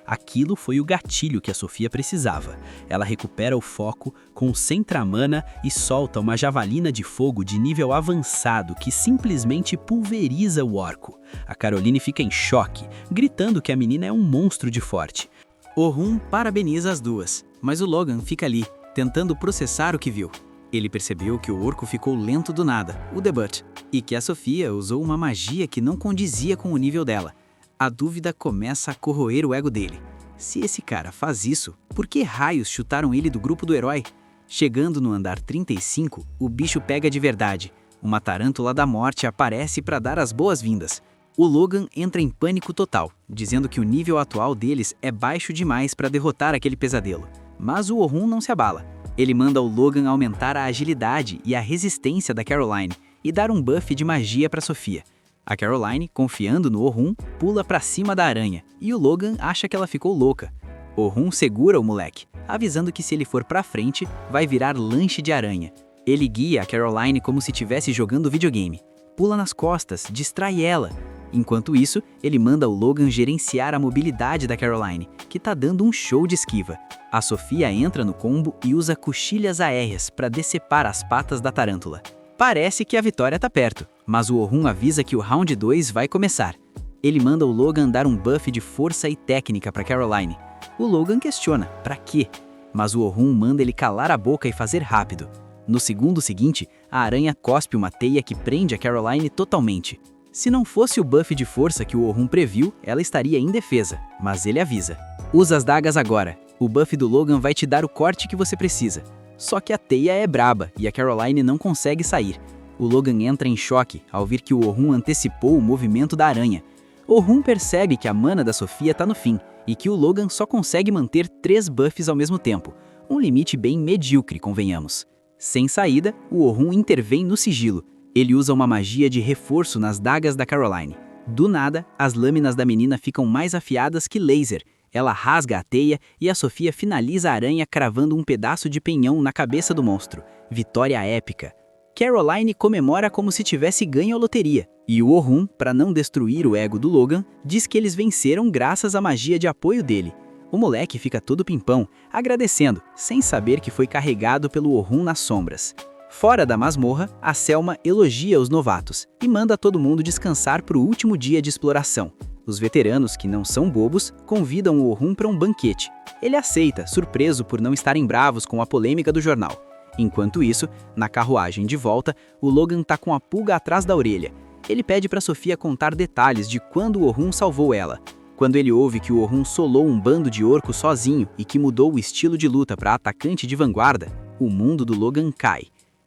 Aquilo foi o gatilho que a Sofia precisava. Ela recupera o foco, concentra a mana e solta uma javelina de fogo de nível avançado que simplesmente pulveriza o orco. A Caroline fica em choque, gritando que a menina é um monstro de forte. Orhun parabeniza as duas, mas o Logan fica ali, tentando processar o que viu. Ele percebeu que o orco ficou lento do nada, o debut, e que a Sofia usou uma magia que não condizia com o nível dela. A dúvida começa a corroer o ego dele. Se esse cara faz isso, por que raios chutaram ele do grupo do herói? Chegando no andar 35, o bicho pega de verdade. Uma tarântula da morte aparece para dar as boas-vindas. O Logan entra em pânico total, dizendo que o nível atual deles é baixo demais para derrotar aquele pesadelo. Mas o Orhun não se abala. Ele manda o Logan aumentar a agilidade e a resistência da Caroline e dar um buff de magia para Sofia. A Caroline, confiando no Orhun, pula pra cima da aranha, e o Logan acha que ela ficou louca. Orhun segura o moleque, avisando que se ele for pra frente, vai virar lanche de aranha. Ele guia a Caroline como se estivesse jogando videogame. Pula nas costas, distrai ela. Enquanto isso, ele manda o Logan gerenciar a mobilidade da Caroline, que tá dando um show de esquiva. A Sofia entra no combo e usa coxilhas aéreas para decepar as patas da tarântula. Parece que a vitória tá perto, mas o Orhun avisa que o round 2 vai começar. Ele manda o Logan dar um buff de força e técnica para Caroline. O Logan questiona, pra quê? Mas o Orhun manda ele calar a boca e fazer rápido. No segundo seguinte, a aranha cospe uma teia que prende a Caroline totalmente. Se não fosse o buff de força que o Orhun previu, ela estaria indefesa, mas ele avisa. Usa as dagas agora, o buff do Logan vai te dar o corte que você precisa. Só que a teia é braba e a Caroline não consegue sair. O Logan entra em choque ao ver que o Orhun antecipou o movimento da aranha. Orhun percebe que a mana da Sofia tá no fim e que o Logan só consegue manter 3 buffs ao mesmo tempo, um limite bem medíocre, convenhamos. Sem saída, o Orhun intervém no sigilo. Ele usa uma magia de reforço nas dagas da Caroline. Do nada, as lâminas da menina ficam mais afiadas que laser. Ela rasga a teia e a Sofia finaliza a aranha cravando um pedaço de penhão na cabeça do monstro. Vitória épica. Caroline comemora como se tivesse ganho a loteria. E o Orhun, para não destruir o ego do Logan, diz que eles venceram graças à magia de apoio dele. O moleque fica todo pimpão, agradecendo, sem saber que foi carregado pelo Orhun nas sombras. Fora da masmorra, a Selma elogia os novatos e manda todo mundo descansar para o último dia de exploração. Os veteranos, que não são bobos, convidam o Orhun para um banquete. Ele aceita, surpreso por não estarem bravos com a polêmica do jornal. Enquanto isso, na carruagem de volta, o Logan tá com a pulga atrás da orelha. Ele pede para Sofia contar detalhes de quando o Orhun salvou ela. Quando ele ouve que o Orhun solou um bando de orcos sozinho e que mudou o estilo de luta para atacante de vanguarda, o mundo do Logan cai.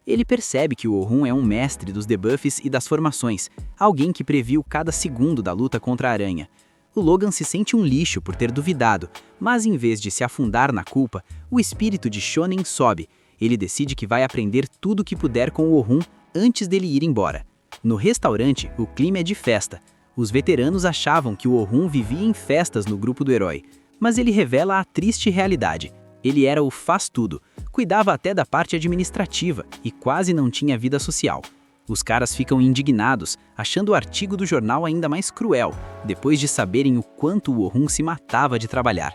Ele percebe que o Orhun é um mestre dos debuffs e das formações, alguém que previu cada segundo da luta contra a aranha. O Logan se sente um lixo por ter duvidado, mas em vez de se afundar na culpa, o espírito de Shonen sobe. Ele decide que vai aprender tudo o que puder com o Orhun antes dele ir embora. No restaurante, o clima é de festa. Os veteranos achavam que o Orhun vivia em festas no grupo do herói, mas ele revela a triste realidade. Ele era o faz-tudo, cuidava até da parte administrativa e quase não tinha vida social. Os caras ficam indignados, achando o artigo do jornal ainda mais cruel, depois de saberem o quanto o Orhun se matava de trabalhar.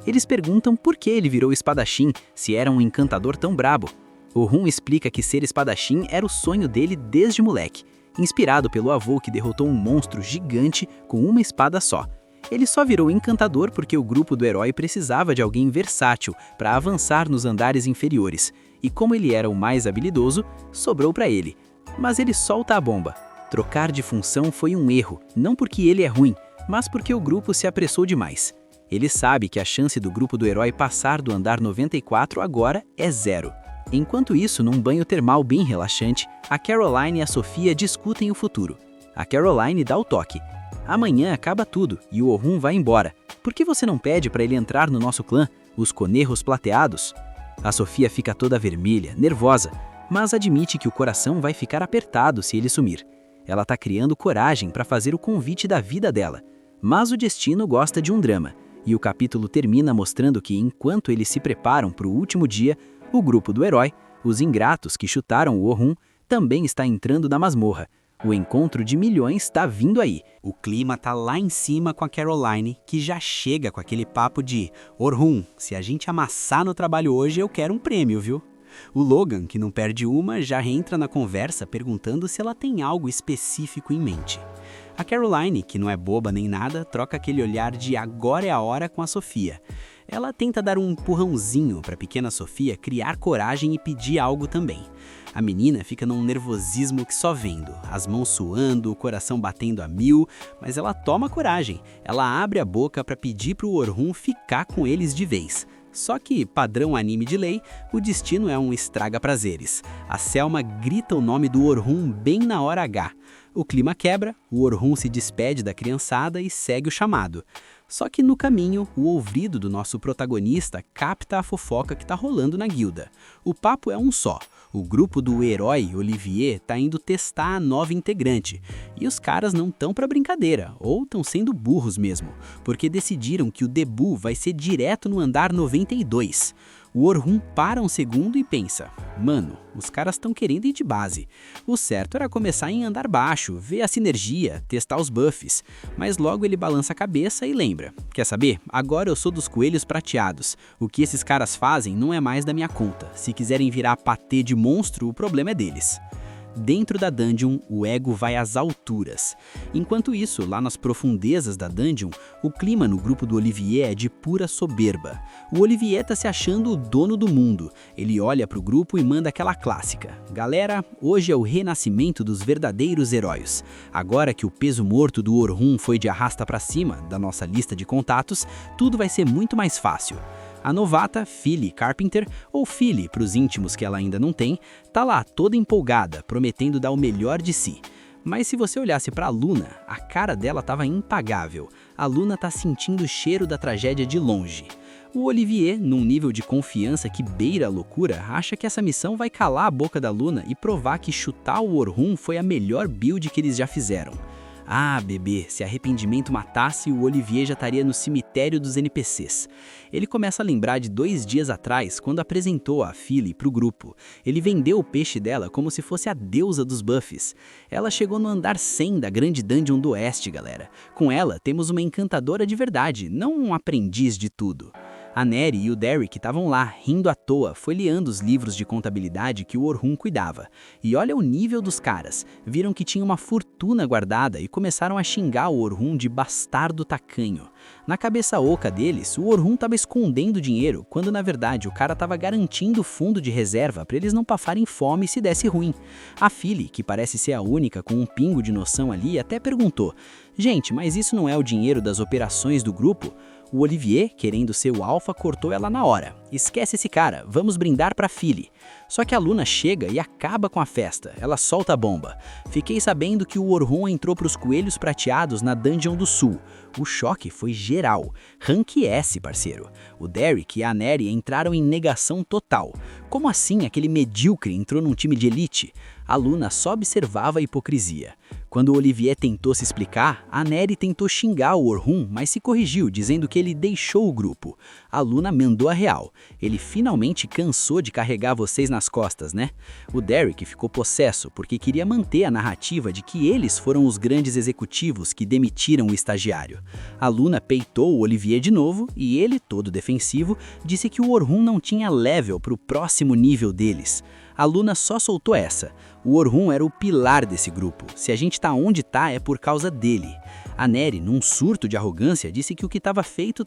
Eles perguntam por que ele virou espadachim, se era um encantador tão brabo. Orhun explica que ser espadachim era o sonho dele desde moleque, inspirado pelo avô que derrotou um monstro gigante com uma espada só. Ele só virou encantador porque o grupo do herói precisava de alguém versátil para avançar nos andares inferiores, e como ele era o mais habilidoso, sobrou para ele. Mas ele solta a bomba. Trocar de função foi um erro, não porque ele é ruim, mas porque o grupo se apressou demais. Ele sabe que a chance do grupo do herói passar do andar 94 agora é 0. Enquanto isso, num banho termal bem relaxante, a Caroline e a Sofia discutem o futuro. A Caroline dá o toque. Amanhã acaba tudo e o Orhun vai embora. Por que você não pede para ele entrar no nosso clã, os Conejos Plateados? A Sofia fica toda vermelha, nervosa, mas admite que o coração vai ficar apertado se ele sumir. Ela tá criando coragem para fazer o convite da vida dela. Mas o destino gosta de um drama, e o capítulo termina mostrando que enquanto eles se preparam para o último dia, o grupo do herói, os ingratos que chutaram o Orhun, também está entrando na masmorra. O encontro de milhões está vindo aí. O clima tá lá em cima com a Caroline, que já chega com aquele papo de Orhun, se a gente amassar no trabalho hoje, eu quero um prêmio, viu? O Logan, que não perde uma, já entra na conversa perguntando se ela tem algo específico em mente. A Caroline, que não é boba nem nada, troca aquele olhar de agora é a hora com a Sofia. Ela tenta dar um empurrãozinho para a pequena Sofia criar coragem e pedir algo também. A menina fica num nervosismo que só vendo, as mãos suando, o coração batendo a 1000, mas ela toma coragem. Ela abre a boca para pedir para o Orhun ficar com eles de vez. Só que, padrão anime de lei, o destino é um estraga-prazeres. A Selma grita o nome do Orhun bem na hora H. O clima quebra, o Orhun se despede da criançada e segue o chamado. Só que no caminho, o ouvido do nosso protagonista capta a fofoca que tá rolando na guilda. O papo é um só. O grupo do herói Olivier tá indo testar a nova integrante. E os caras não tão pra brincadeira, ou estão sendo burros mesmo, porque decidiram que o debut vai ser direto no andar 92. O Orhun para um segundo e pensa, mano, os caras estão querendo ir de base. O certo era começar em andar baixo, ver a sinergia, testar os buffs. Mas logo ele balança a cabeça e lembra, quer saber? Agora eu sou dos coelhos prateados. O que esses caras fazem não é mais da minha conta. Se quiserem virar patê de monstro, o problema é deles. Dentro da dungeon, o ego vai às alturas. Enquanto isso, lá nas profundezas da dungeon, o clima no grupo do Olivier é de pura soberba. O Olivier tá se achando o dono do mundo. Ele olha pro grupo e manda aquela clássica. Galera, hoje é o renascimento dos verdadeiros heróis. Agora que o peso morto do Orhun foi de arrasta pra cima da nossa lista de contatos, tudo vai ser muito mais fácil. A novata, Philly Carpenter, ou Philly para os íntimos que ela ainda não tem, tá lá toda empolgada, prometendo dar o melhor de si. Mas se você olhasse para a Luna, a cara dela estava impagável. A Luna tá sentindo o cheiro da tragédia de longe. O Olivier, num nível de confiança que beira a loucura, acha que essa missão vai calar a boca da Luna e provar que chutar o Orhun foi a melhor build que eles já fizeram. Ah, bebê, se arrependimento matasse, o Olivier já estaria no cemitério dos NPCs. Ele começa a lembrar de 2 dias atrás, quando apresentou a Philly pro grupo. Ele vendeu o peixe dela como se fosse a deusa dos buffs. Ela chegou no andar 100 da grande dungeon do oeste, galera. Com ela, temos uma encantadora de verdade, não um aprendiz de tudo. A Neri e o Derek estavam lá, rindo à toa, folheando os livros de contabilidade que o Orhun cuidava. E olha o nível dos caras. Viram que tinha uma fortuna guardada e começaram a xingar o Orhun de bastardo tacanho. Na cabeça oca deles, o Orhun estava escondendo dinheiro, quando na verdade o cara estava garantindo fundo de reserva para eles não passarem fome se desse ruim. A Phyllis, que parece ser a única com um pingo de noção ali, até perguntou: "Gente, mas isso não é o dinheiro das operações do grupo?" O Olivier, querendo ser o alfa, cortou ela na hora. "Esquece esse cara, vamos brindar pra Phyllis." Só que a Luna chega e acaba com a festa. Ela solta a bomba. "Fiquei sabendo que o Orhun entrou pros Coelhos Prateados na Dungeon do Sul." O choque foi geral. Rank S, parceiro. O Derek e a Neri entraram em negação total. Como assim aquele medíocre entrou num time de elite? A Luna só observava a hipocrisia. Quando o Olivier tentou se explicar, a Neri tentou xingar o Orhun, mas se corrigiu, dizendo que ele deixou o grupo. A Luna mandou a real. "Ele finalmente cansou de carregar vocês nas costas, né?" O Derek ficou possesso, porque queria manter a narrativa de que eles foram os grandes executivos que demitiram o estagiário. A Luna peitou o Olivier de novo, e ele, todo defensivo, disse que o Orhun não tinha level para o próximo nível deles. A Luna só soltou essa: "O Orhun era o pilar desse grupo. Se a gente tá onde tá é por causa dele." A Neri, num surto de arrogância, disse que o que estava feito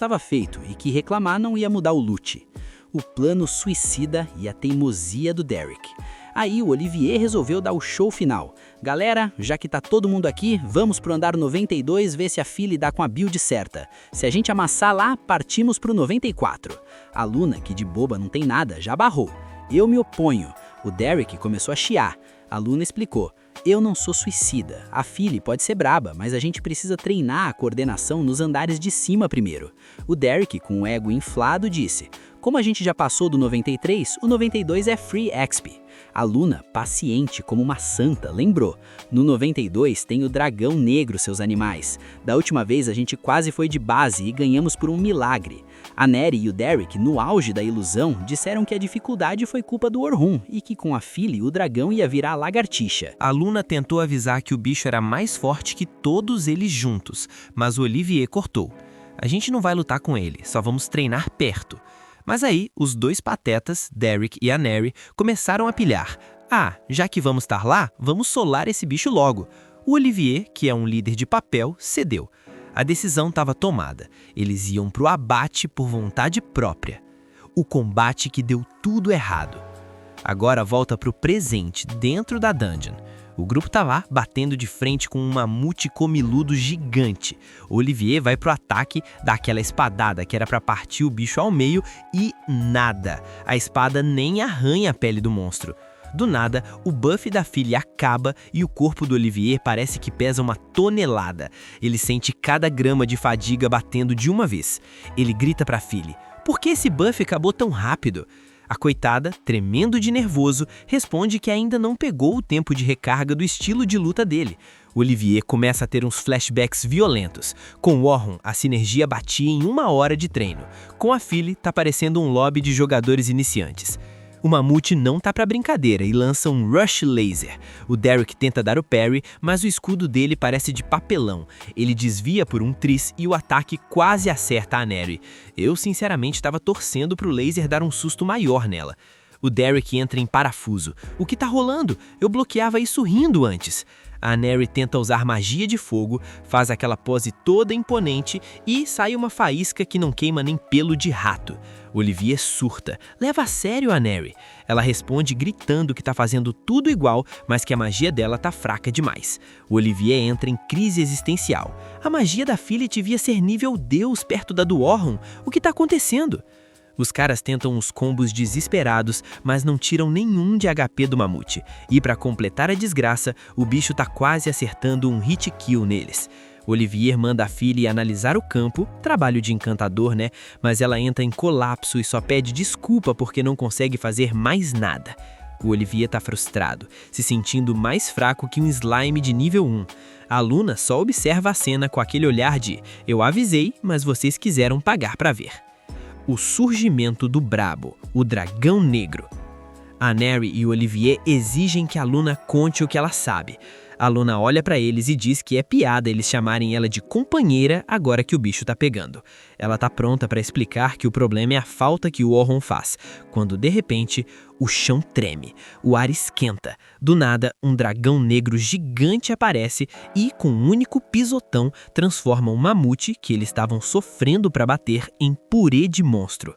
e que reclamar não ia mudar o loot. O plano suicida e a teimosia do Derek. Aí o Olivier resolveu dar o show final. "Galera, já que tá todo mundo aqui, vamos pro andar 92 ver se a Phyllis dá com a build certa. Se a gente amassar lá, partimos pro 94. A Luna, que de boba não tem nada, já barrou: "Eu me oponho." O Derek começou a chiar. A Luna explicou: "Eu não sou suicida. A Phyllis pode ser braba, mas a gente precisa treinar a coordenação nos andares de cima primeiro." O Derek, com o ego inflado, disse: "Como a gente já passou do 93, o 92 é Free XP." A Luna, paciente como uma santa, lembrou: "No 92 tem o dragão negro, seus animais. Da última vez a gente quase foi de base e ganhamos por um milagre." A Neri e o Derek, no auge da ilusão, disseram que a dificuldade foi culpa do Orhun e que com a Phyllis o dragão ia virar lagartixa. A Luna tentou avisar que o bicho era mais forte que todos eles juntos, mas o Olivier cortou: "A gente não vai lutar com ele, só vamos treinar perto." Mas aí, os dois patetas, Derek e a Neri, começaram a pilhar: "Ah, já que vamos estar lá, vamos solar esse bicho logo." O Olivier, que é um líder de papel, cedeu. A decisão estava tomada. Eles iam pro abate por vontade própria. O combate que deu tudo errado. Agora volta pro presente, dentro da dungeon. O grupo tá lá, batendo de frente com um mamute comiludo gigante. O Olivier vai pro ataque, dá aquela espadada que era pra partir o bicho ao meio e nada. A espada nem arranha a pele do monstro. Do nada, o buff da Phyllis acaba e o corpo do Olivier parece que pesa uma tonelada. Ele sente cada grama de fadiga batendo de uma vez. Ele grita pra Phyllis: "Por que esse buff acabou tão rápido?" A coitada, tremendo de nervoso, responde que ainda não pegou o tempo de recarga do estilo de luta dele. O Olivier começa a ter uns flashbacks violentos. Com o Orhun, a sinergia batia em 1 hora de treino. Com a Phyllis, tá parecendo um lobby de jogadores iniciantes. O mamute não tá pra brincadeira e lança um Rush Laser. O Derek tenta dar o parry, mas o escudo dele parece de papelão. Ele desvia por um tris e o ataque quase acerta a Neri. Eu sinceramente estava torcendo pro laser dar um susto maior nela. O Derek entra em parafuso. "O que tá rolando? Eu bloqueava isso rindo antes." A Neri tenta usar magia de fogo, faz aquela pose toda imponente e sai uma faísca que não queima nem pelo de rato. Olivier surta: "Leva a sério a Neri." Ela responde gritando que tá fazendo tudo igual, mas que a magia dela tá fraca demais. O Olivier entra em crise existencial. "A magia da Phyllis devia ser nível Deus perto da do Orhun. O que tá acontecendo?" Os caras tentam uns combos desesperados, mas não tiram nenhum de HP do mamute. E pra completar a desgraça, o bicho tá quase acertando um hit kill neles. Olivier manda a Phyllis analisar o campo, trabalho de encantador, né? Mas ela entra em colapso e só pede desculpa porque não consegue fazer mais nada. O Olivier tá frustrado, se sentindo mais fraco que um slime de nível 1. A Luna só observa a cena com aquele olhar de: "Eu avisei, mas vocês quiseram pagar pra ver." O surgimento do Brabo, o Dragão Negro. A Neri e o Olivier exigem que a Luna conte o que ela sabe. A Luna olha pra eles e diz que é piada eles chamarem ela de companheira agora que o bicho tá pegando. Ela tá pronta pra explicar que o problema é a falta que o Orhun faz, quando de repente o chão treme, o ar esquenta. Do nada, um dragão negro gigante aparece e, com um único pisotão, transforma um mamute que eles estavam sofrendo pra bater em purê de monstro.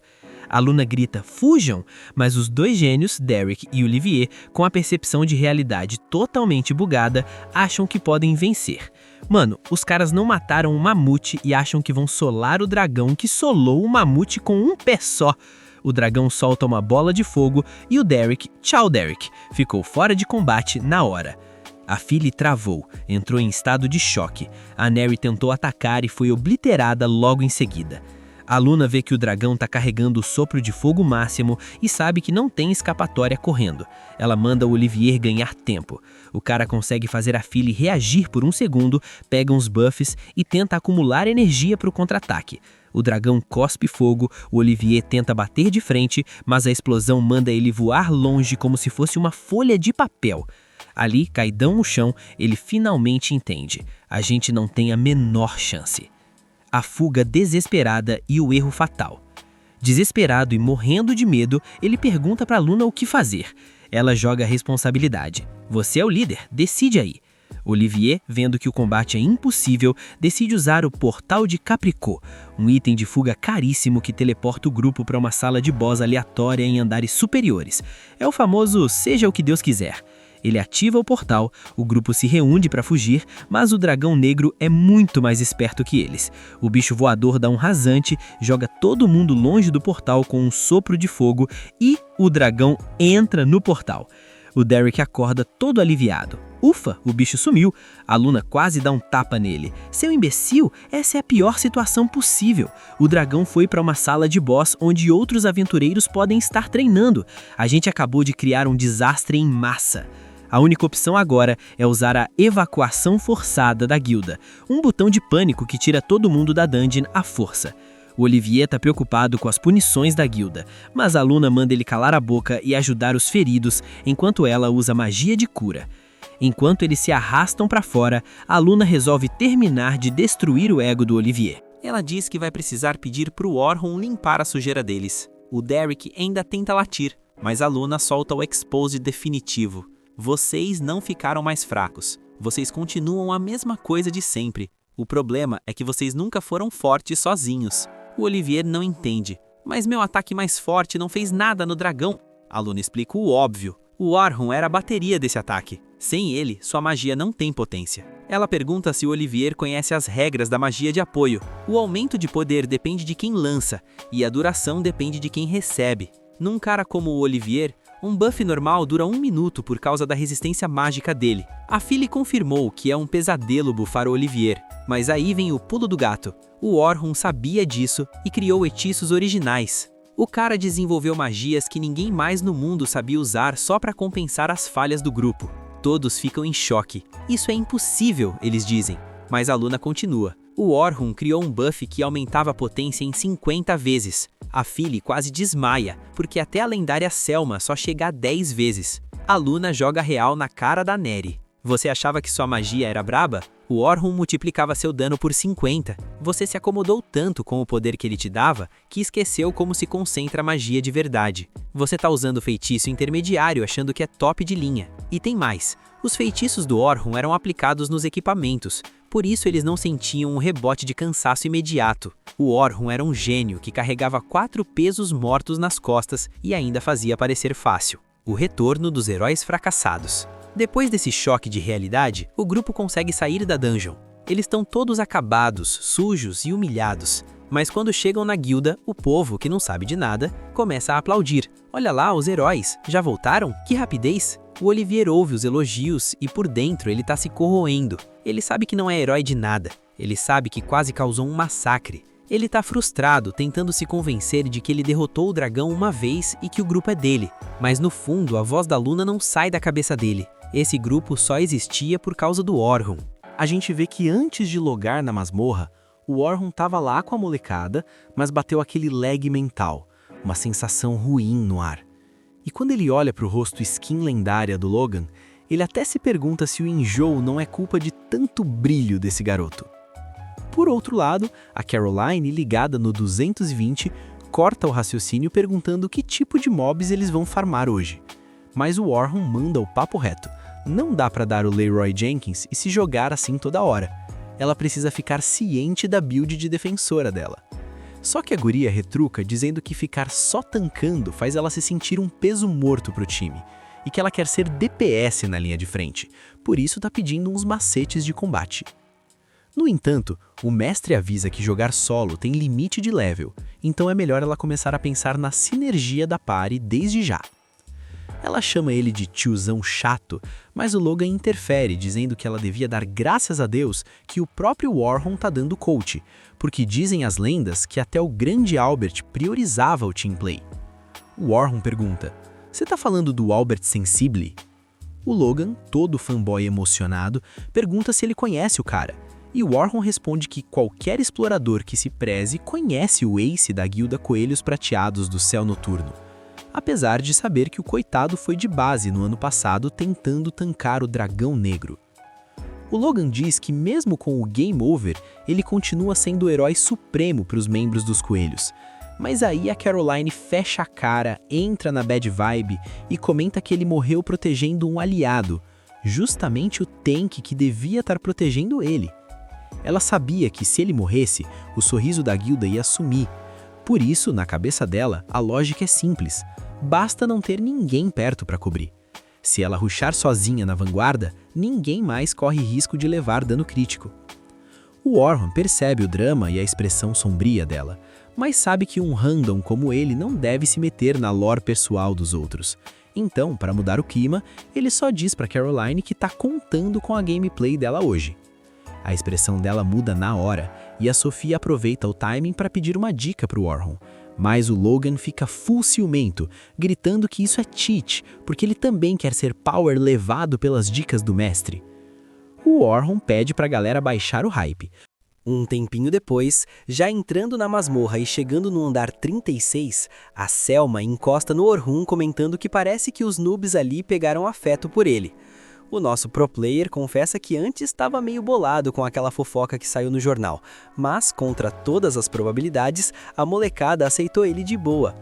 A Luna grita, fujam! Mas os dois gênios, Derek e Olivier, com a percepção de realidade totalmente bugada, acham que podem vencer. Mano, os caras não mataram o mamute e acham que vão solar o dragão que solou o mamute com um pé só. O dragão solta uma bola de fogo e o Derek, tchau Derek, ficou fora de combate na hora. A Phyllis travou, entrou em estado de choque. A Neri tentou atacar e foi obliterada logo em seguida. A Luna vê que o dragão tá carregando o sopro de fogo máximo e sabe que não tem escapatória correndo. Ela manda o Olivier ganhar tempo. O cara consegue fazer a Phyllis reagir por um segundo, pega uns buffs e tenta acumular energia para o contra-ataque. O dragão cospe fogo, o Olivier tenta bater de frente, mas a explosão manda ele voar longe como se fosse uma folha de papel. Ali, caidão no chão, ele finalmente entende. A gente não tem a menor chance. A fuga desesperada e o erro fatal. Desesperado e morrendo de medo, ele pergunta para Luna o que fazer. Ela joga a responsabilidade. Você é o líder, decide aí. Olivier, vendo que o combate é impossível, decide usar o Portal de Capricô, um item de fuga caríssimo que teleporta o grupo para uma sala de boss aleatória em andares superiores. É o famoso seja o que Deus quiser. Ele ativa o portal, o grupo se reúne para fugir, mas o dragão negro é muito mais esperto que eles. O bicho voador dá um rasante, joga todo mundo longe do portal com um sopro de fogo e o dragão entra no portal. O Derek acorda todo aliviado. Ufa, o bicho sumiu. A Luna quase dá um tapa nele. Seu imbecil, essa é a pior situação possível. O dragão foi para uma sala de boss onde outros aventureiros podem estar treinando. A gente acabou de criar um desastre em massa. A única opção agora é usar a evacuação forçada da guilda, um botão de pânico que tira todo mundo da dungeon à força. O Olivier tá preocupado com as punições da guilda, mas a Luna manda ele calar a boca e ajudar os feridos, enquanto ela usa magia de cura. Enquanto eles se arrastam para fora, a Luna resolve terminar de destruir o ego do Olivier. Ela diz que vai precisar pedir pro Orhun limpar a sujeira deles. O Derek ainda tenta latir, mas a Luna solta o expose definitivo. Vocês não ficaram mais fracos. Vocês continuam a mesma coisa de sempre. O problema é que vocês nunca foram fortes sozinhos. O Olivier não entende. Mas meu ataque mais forte não fez nada no dragão. A Luna explica o óbvio. O Orhun era a bateria desse ataque. Sem ele, sua magia não tem potência. Ela pergunta se o Olivier conhece as regras da magia de apoio. O aumento de poder depende de quem lança, e a duração depende de quem recebe. Num cara como o Olivier, um buff normal dura 1 minuto por causa da resistência mágica dele. A Phyllis confirmou que é um pesadelo bufar o Olivier, mas aí vem o pulo do gato. O Orhun sabia disso e criou hechiços originais. O cara desenvolveu magias que ninguém mais no mundo sabia usar só para compensar as falhas do grupo. Todos ficam em choque. Isso é impossível, eles dizem. Mas a Luna continua. O Orhun criou um buff que aumentava a potência em 50 vezes. A Phyllis quase desmaia, porque até a lendária Selma só chega a 10 vezes. A Luna joga real na cara da Neri. Você achava que sua magia era braba? O Orhun multiplicava seu dano por 50. Você se acomodou tanto com o poder que ele te dava, que esqueceu como se concentra a magia de verdade. Você tá usando feitiço intermediário achando que é top de linha. E tem mais. Os feitiços do Orhun eram aplicados nos equipamentos, por isso eles não sentiam um rebote de cansaço imediato. O Orhun era um gênio que carregava 4 pesos mortos nas costas e ainda fazia parecer fácil. O retorno dos heróis fracassados. Depois desse choque de realidade, o grupo consegue sair da dungeon. Eles estão todos acabados, sujos e humilhados. Mas quando chegam na guilda, o povo, que não sabe de nada, começa a aplaudir. Olha lá, os heróis, já voltaram? Que rapidez! O Olivier ouve os elogios e por dentro ele tá se corroendo. Ele sabe que não é herói de nada. Ele sabe que quase causou um massacre. Ele tá frustrado, tentando se convencer de que ele derrotou o dragão uma vez e que o grupo é dele. Mas no fundo, a voz da Luna não sai da cabeça dele. Esse grupo só existia por causa do Orhun. A gente vê que antes de logar na masmorra, o Orhun tava lá com a molecada, mas bateu aquele lag mental, uma sensação ruim no ar. E quando ele olha para o rosto skin lendária do Logan, Ele até se pergunta se o enjoo não é culpa de tanto brilho desse garoto. Por outro lado, a Caroline, ligada no 220, corta o raciocínio perguntando que tipo de mobs eles vão farmar hoje. Mas o Warhol manda o papo reto. Não dá pra dar o Leroy Jenkins e se jogar assim toda hora. Ela precisa ficar ciente da build de defensora dela. Só que a guria retruca dizendo que ficar só tancando faz ela se sentir um peso morto pro time, e que ela quer ser DPS na linha de frente, por isso tá pedindo uns macetes de combate. No entanto, o mestre avisa que jogar solo tem limite de level, então é melhor ela começar a pensar na sinergia da party desde já. Ela chama ele de tiozão chato, mas o Logan interfere dizendo que ela devia dar graças a Deus que o próprio Warhol tá dando coach, porque dizem as lendas que até o grande Albert priorizava o teamplay. O Warhol pergunta, "Você tá falando do Albert Sensible?" O Logan, todo fanboy emocionado, pergunta se ele conhece o cara, e o Warhol responde que qualquer explorador que se preze conhece o Ace da guilda Coelhos Prateados do Céu Noturno, apesar de saber que o coitado foi de base no ano passado tentando tancar o Dragão Negro. O Logan diz que mesmo com o Game Over, ele continua sendo o herói supremo para os membros dos Coelhos, mas aí a Caroline fecha a cara, entra na bad vibe e comenta que ele morreu protegendo um aliado, justamente o tank que devia estar protegendo ele. Ela sabia que se ele morresse, o sorriso da guilda ia sumir. Por isso, na cabeça dela, a lógica é simples. Basta não ter ninguém perto para cobrir. Se ela rushar sozinha na vanguarda, ninguém mais corre risco de levar dano crítico. O Warhol percebe o drama e a expressão sombria dela, mas sabe que um random como ele não deve se meter na lore pessoal dos outros. Então, para mudar o clima, ele só diz para Caroline que tá contando com a gameplay dela hoje. A expressão dela muda na hora, e a Sofia aproveita o timing para pedir uma dica para o Warhol. Mas o Logan fica full ciumento, gritando que isso é cheat, porque ele também quer ser power levado pelas dicas do mestre. O Warhol pede para a galera baixar o hype. Um tempinho depois, já entrando na masmorra e chegando no andar 36, a Selma encosta no Orhun comentando que parece que os noobs ali pegaram afeto por ele. O nosso pro player confessa que antes estava meio bolado com aquela fofoca que saiu no jornal, mas, contra todas as probabilidades, a molecada aceitou ele de boa.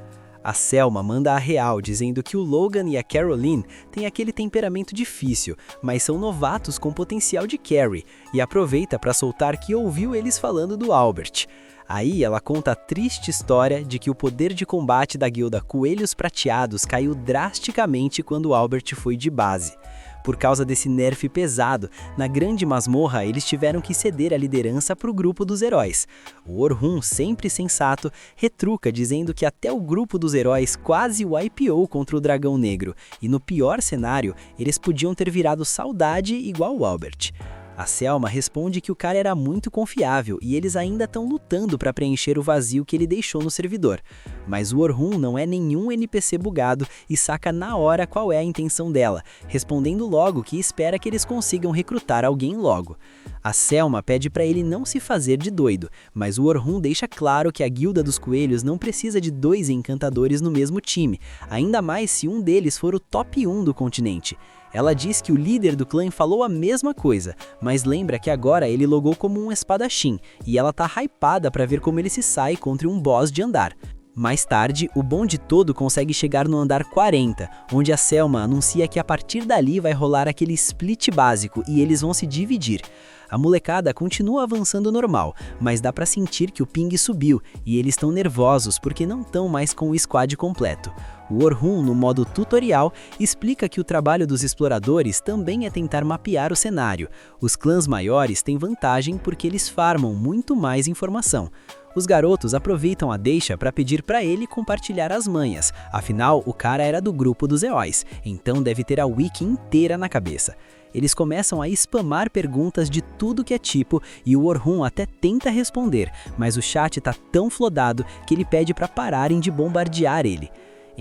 A Selma manda a real dizendo que o Logan e a Caroline têm aquele temperamento difícil, mas são novatos com potencial de carry, e aproveita para soltar que ouviu eles falando do Albert. Aí ela conta a triste história de que o poder de combate da guilda Coelhos Prateados caiu drasticamente quando o Albert foi de base. Por causa desse nerf pesado, na grande masmorra eles tiveram que ceder a liderança para o grupo dos heróis. O Orhun, sempre sensato, retruca dizendo que até o grupo dos heróis quase wipeou contra o Dragão Negro, e no pior cenário, eles podiam ter virado saudade igual o Albert. A Selma responde que o cara era muito confiável e eles ainda estão lutando para preencher o vazio que ele deixou no servidor. Mas o Orhun não é nenhum NPC bugado e saca na hora qual é a intenção dela, respondendo logo que espera que eles consigam recrutar alguém logo. A Selma pede para ele não se fazer de doido, mas o Orhun deixa claro que a Guilda dos Coelhos não precisa de 2 encantadores no mesmo time, ainda mais se um deles for o top 1 do continente. Ela diz que o líder do clã falou a mesma coisa, mas lembra que agora ele logou como um espadachim, e ela tá hypada pra ver como ele se sai contra um boss de andar. Mais tarde, o bonde todo consegue chegar no andar 40, onde a Selma anuncia que a partir dali vai rolar aquele split básico e eles vão se dividir. A molecada continua avançando normal, mas dá pra sentir que o ping subiu e eles estão nervosos porque não estão mais com o squad completo. O Orhun, no modo tutorial, explica que o trabalho dos exploradores também é tentar mapear o cenário. Os clãs maiores têm vantagem porque eles farmam muito mais informação. Os garotos aproveitam a deixa para pedir para ele compartilhar as manhas, afinal o cara era do grupo dos heróis, então deve ter a wiki inteira na cabeça. Eles começam a spamar perguntas de tudo que é tipo e o Orhun até tenta responder, mas o chat tá tão flodado que ele pede para pararem de bombardear ele.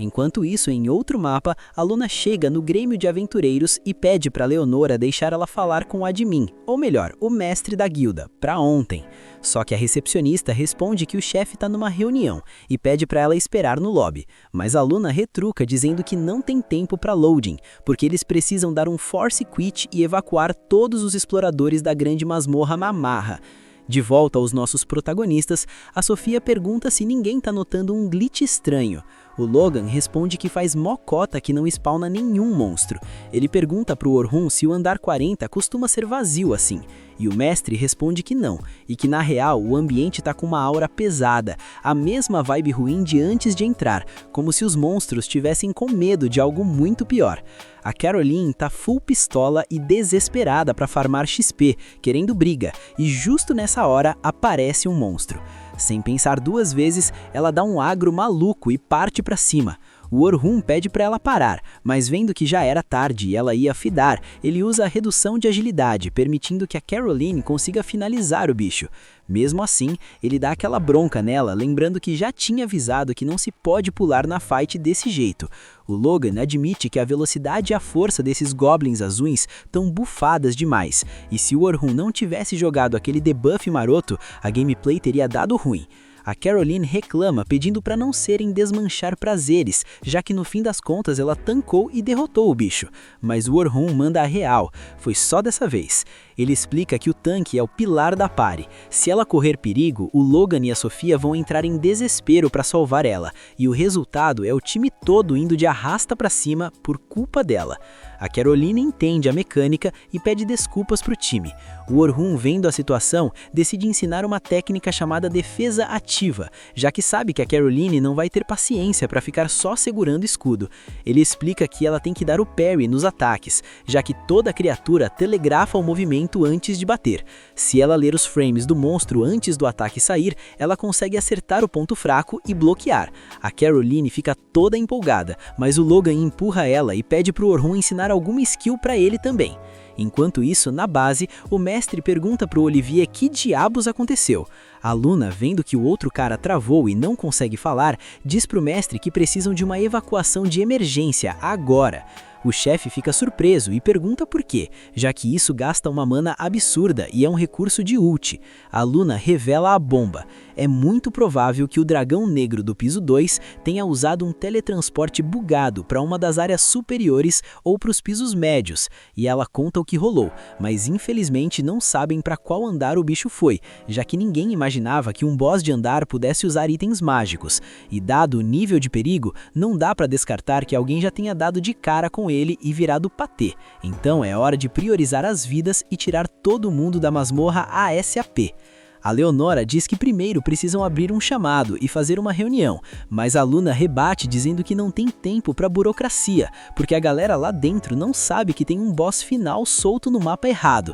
Enquanto isso, em outro mapa, a Luna chega no Grêmio de Aventureiros e pede para Leonora deixar ela falar com o admin, ou melhor, o mestre da guilda, para ontem. Só que a recepcionista responde que o chefe está numa reunião e pede para ela esperar no lobby. Mas a Luna retruca dizendo que não tem tempo para loading, porque eles precisam dar um force quit e evacuar todos os exploradores da grande masmorra Mamarra. De volta aos nossos protagonistas, a Sofia pergunta se ninguém tá notando um glitch estranho. O Logan responde que faz mocota que não spawna nenhum monstro. Ele pergunta pro Orhun se o andar 40 costuma ser vazio assim. E o mestre responde que não, e que na real o ambiente tá com uma aura pesada, a mesma vibe ruim de antes de entrar, como se os monstros tivessem com medo de algo muito pior. A Caroline tá full pistola e desesperada para farmar XP, querendo briga, e justo nessa hora aparece um monstro. Sem pensar duas vezes, ela dá um agro maluco e parte para cima. O Orhun pede para ela parar, mas vendo que já era tarde e ela ia fidar, ele usa a redução de agilidade, permitindo que a Caroline consiga finalizar o bicho. Mesmo assim, ele dá aquela bronca nela, lembrando que já tinha avisado que não se pode pular na fight desse jeito. O Logan admite que a velocidade e a força desses goblins azuis estão bufadas demais, e se o Orhun não tivesse jogado aquele debuff maroto, a gameplay teria dado ruim. A Caroline reclama pedindo para não serem desmanchar prazeres, já que no fim das contas ela tancou e derrotou o bicho. Mas o Orhun manda a real, foi só dessa vez. Ele explica que o tanque é o pilar da party. Se ela correr perigo, o Logan e a Sofia vão entrar em desespero para salvar ela, e o resultado é o time todo indo de arrasta para cima por culpa dela. A Caroline entende a mecânica e pede desculpas pro time. O Orhun, vendo a situação, decide ensinar uma técnica chamada defesa ativa, já que sabe que a Caroline não vai ter paciência para ficar só segurando escudo. Ele explica que ela tem que dar o parry nos ataques, já que toda criatura telegrafa o movimento antes de bater. Se ela ler os frames do monstro antes do ataque sair, ela consegue acertar o ponto fraco e bloquear. A Caroline fica toda empolgada, mas o Logan empurra ela e pede pro Orhun ensinar alguma skill para ele também. Enquanto isso, na base, o mestre pergunta pro Olivier que diabos aconteceu. A Luna, vendo que o outro cara travou e não consegue falar, diz pro mestre que precisam de uma evacuação de emergência agora. O chefe fica surpreso e pergunta por quê, já que isso gasta uma mana absurda e é um recurso de ult. A Luna revela a bomba. É muito provável que o dragão negro do piso 2 tenha usado um teletransporte bugado para uma das áreas superiores ou para os pisos médios, e ela conta o que rolou, mas infelizmente não sabem para qual andar o bicho foi, já que ninguém imaginava que um boss de andar pudesse usar itens mágicos, e dado o nível de perigo, não dá para descartar que alguém já tenha dado de cara com ele e virado patê. Então é hora de priorizar as vidas e tirar todo mundo da masmorra ASAP. A Leonora diz que primeiro precisam abrir um chamado e fazer uma reunião, mas a Luna rebate dizendo que não tem tempo para burocracia, porque a galera lá dentro não sabe que tem um boss final solto no mapa errado.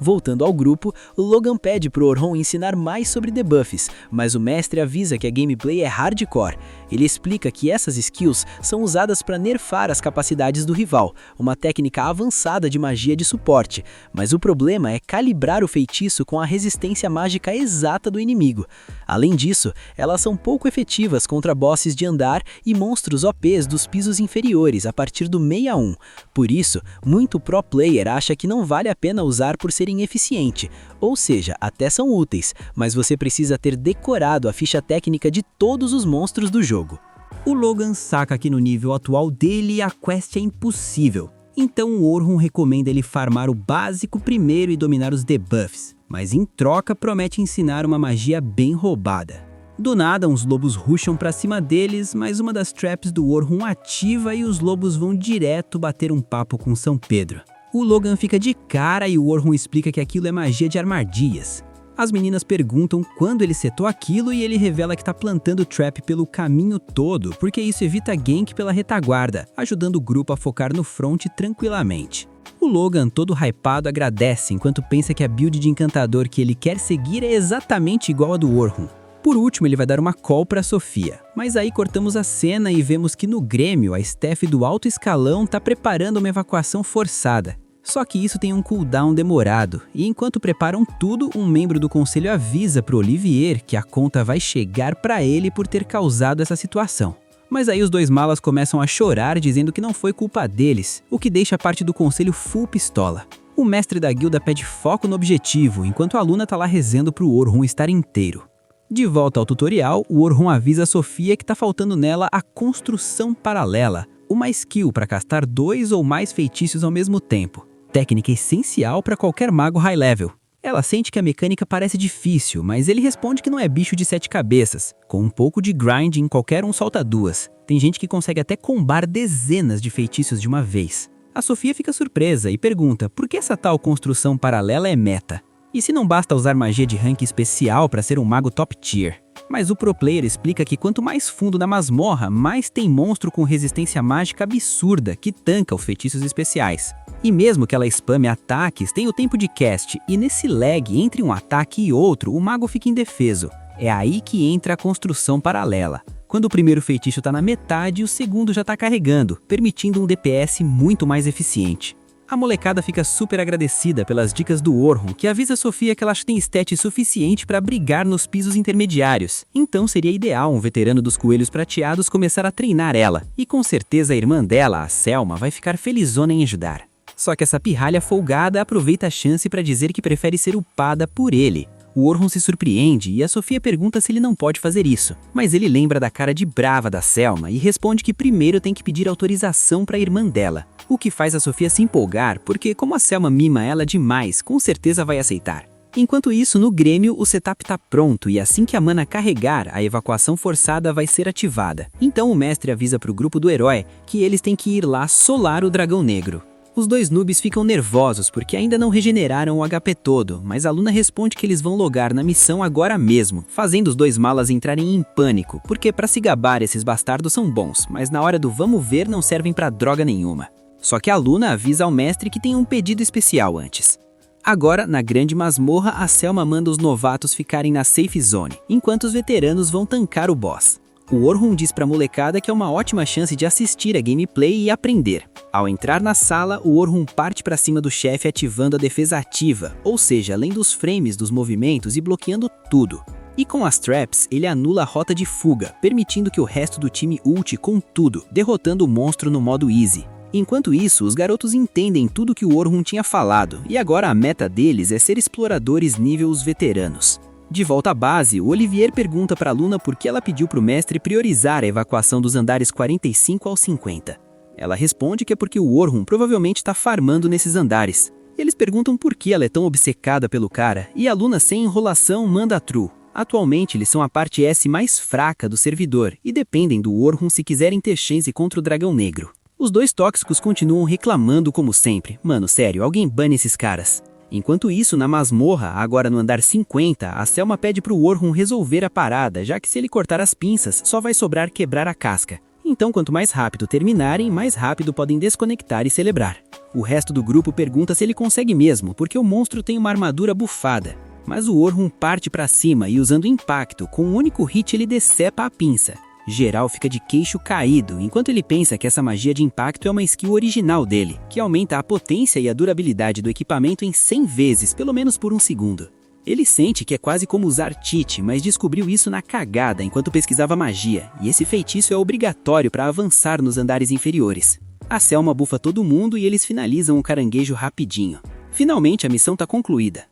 Voltando ao grupo, o Logan pede pro Orhun ensinar mais sobre debuffs, mas o mestre avisa que a gameplay é hardcore. Ele explica que essas skills são usadas para nerfar as capacidades do rival, uma técnica avançada de magia de suporte, mas o problema é calibrar o feitiço com a resistência mágica exata do inimigo. Além disso, elas são pouco efetivas contra bosses de andar e monstros OPs dos pisos inferiores a partir do 61. Por isso, muito pro player acha que não vale a pena usar por serem eficiente, ou seja, até são úteis, mas você precisa ter decorado a ficha técnica de todos os monstros do jogo. O Logan saca que no nível atual dele a quest é impossível, então o Orhun recomenda ele farmar o básico primeiro e dominar os debuffs, mas em troca promete ensinar uma magia bem roubada. Do nada, uns lobos rusham pra cima deles, mas uma das traps do Orhun ativa e os lobos vão direto bater um papo com São Pedro. O Logan fica de cara e o Orhun explica que aquilo é magia de armadilhas. As meninas perguntam quando ele setou aquilo e ele revela que tá plantando trap pelo caminho todo, porque isso evita gank pela retaguarda, ajudando o grupo a focar no front tranquilamente. O Logan, todo hypado, agradece enquanto pensa que a build de encantador que ele quer seguir é exatamente igual a do Orhun. Por último, ele vai dar uma call para Sofia, mas aí cortamos a cena e vemos que no Grêmio a staff do alto escalão tá preparando uma evacuação forçada. Só que isso tem um cooldown demorado, e enquanto preparam tudo, um membro do conselho avisa pro Olivier que a conta vai chegar para ele por ter causado essa situação. Mas aí os dois malas começam a chorar dizendo que não foi culpa deles, o que deixa a parte do conselho full pistola. O mestre da guilda pede foco no objetivo, enquanto a Luna tá lá rezando pro Orhun estar inteiro. De volta ao tutorial, o Orhun avisa a Sofia que tá faltando nela a construção paralela, uma skill para castar 2 ou mais feitiços ao mesmo tempo. Técnica essencial para qualquer mago high level. Ela sente que a mecânica parece difícil, mas ele responde que não é bicho de 7 cabeças. Com um pouco de grinding, qualquer um solta 2. Tem gente que consegue até combar dezenas de feitiços de uma vez. A Sofia fica surpresa e pergunta por que essa tal construção paralela é meta. E se não basta usar magia de rank especial para ser um mago top tier? Mas o pro player explica que quanto mais fundo na masmorra, mais tem monstro com resistência mágica absurda que tanca os feitiços especiais. E mesmo que ela spame ataques, tem o tempo de cast, e nesse lag entre um ataque e outro, o mago fica indefeso. É aí que entra a construção paralela. Quando o primeiro feitiço está na metade, o segundo já está carregando, permitindo um DPS muito mais eficiente. A molecada fica super agradecida pelas dicas do Orhun, que avisa a Sofia que ela tem stat suficiente para brigar nos pisos intermediários. Então seria ideal um veterano dos coelhos prateados começar a treinar ela. E com certeza a irmã dela, a Selma, vai ficar felizona em ajudar. Só que essa pirralha folgada aproveita a chance para dizer que prefere ser upada por ele. O Orhun se surpreende e a Sofia pergunta se ele não pode fazer isso. Mas ele lembra da cara de brava da Selma e responde que primeiro tem que pedir autorização para a irmã dela. O que faz a Sofia se empolgar, porque como a Selma mima ela demais, com certeza vai aceitar. Enquanto isso, no Grêmio, o setup tá pronto e assim que a mana carregar, a evacuação forçada vai ser ativada. Então o mestre avisa pro grupo do herói que eles têm que ir lá solar o dragão negro. Os dois noobs ficam nervosos porque ainda não regeneraram o HP todo, mas a Luna responde que eles vão logar na missão agora mesmo, fazendo os dois malas entrarem em pânico, porque pra se gabar esses bastardos são bons, mas na hora do vamos ver não servem pra droga nenhuma. Só que a Luna avisa ao mestre que tem um pedido especial antes. Agora, na grande masmorra, a Selma manda os novatos ficarem na safe zone, enquanto os veteranos vão tancar o boss. O Orhun diz pra molecada que é uma ótima chance de assistir a gameplay e aprender. Ao entrar na sala, o Orhun parte pra cima do chefe ativando a defesa ativa, ou seja, além dos frames dos movimentos e bloqueando tudo. E com as traps, ele anula a rota de fuga, permitindo que o resto do time ulte com tudo, derrotando o monstro no modo easy. Enquanto isso, os garotos entendem tudo que o Orhun tinha falado, e agora a meta deles é ser exploradores nível os veteranos. De volta à base, o Olivier pergunta para a Luna por que ela pediu para o mestre priorizar a evacuação dos andares 45 ao 50. Ela responde que é porque o Orhun provavelmente está farmando nesses andares. Eles perguntam por que ela é tão obcecada pelo cara, e a Luna sem enrolação manda a true. Atualmente eles são a parte S mais fraca do servidor, e dependem do Orhun se quiserem ter chance contra o dragão negro. Os dois tóxicos continuam reclamando como sempre. Mano, sério, alguém bane esses caras. Enquanto isso, na masmorra, agora no andar 50, a Selma pede pro Orhun resolver a parada, já que se ele cortar as pinças, só vai sobrar quebrar a casca. Então, quanto mais rápido terminarem, mais rápido podem desconectar e celebrar. O resto do grupo pergunta se ele consegue mesmo, porque o monstro tem uma armadura bufada. Mas o Orhun parte pra cima e usando impacto, com um único hit ele decepa a pinça. Geral fica de queixo caído, enquanto ele pensa que essa magia de impacto é uma skill original dele, que aumenta a potência e a durabilidade do equipamento em 100 vezes, pelo menos por um segundo. Ele sente que é quase como usar cheat, mas descobriu isso na cagada enquanto pesquisava magia, e esse feitiço é obrigatório para avançar nos andares inferiores. A Selma bufa todo mundo e eles finalizam o caranguejo rapidinho. Finalmente a missão tá concluída.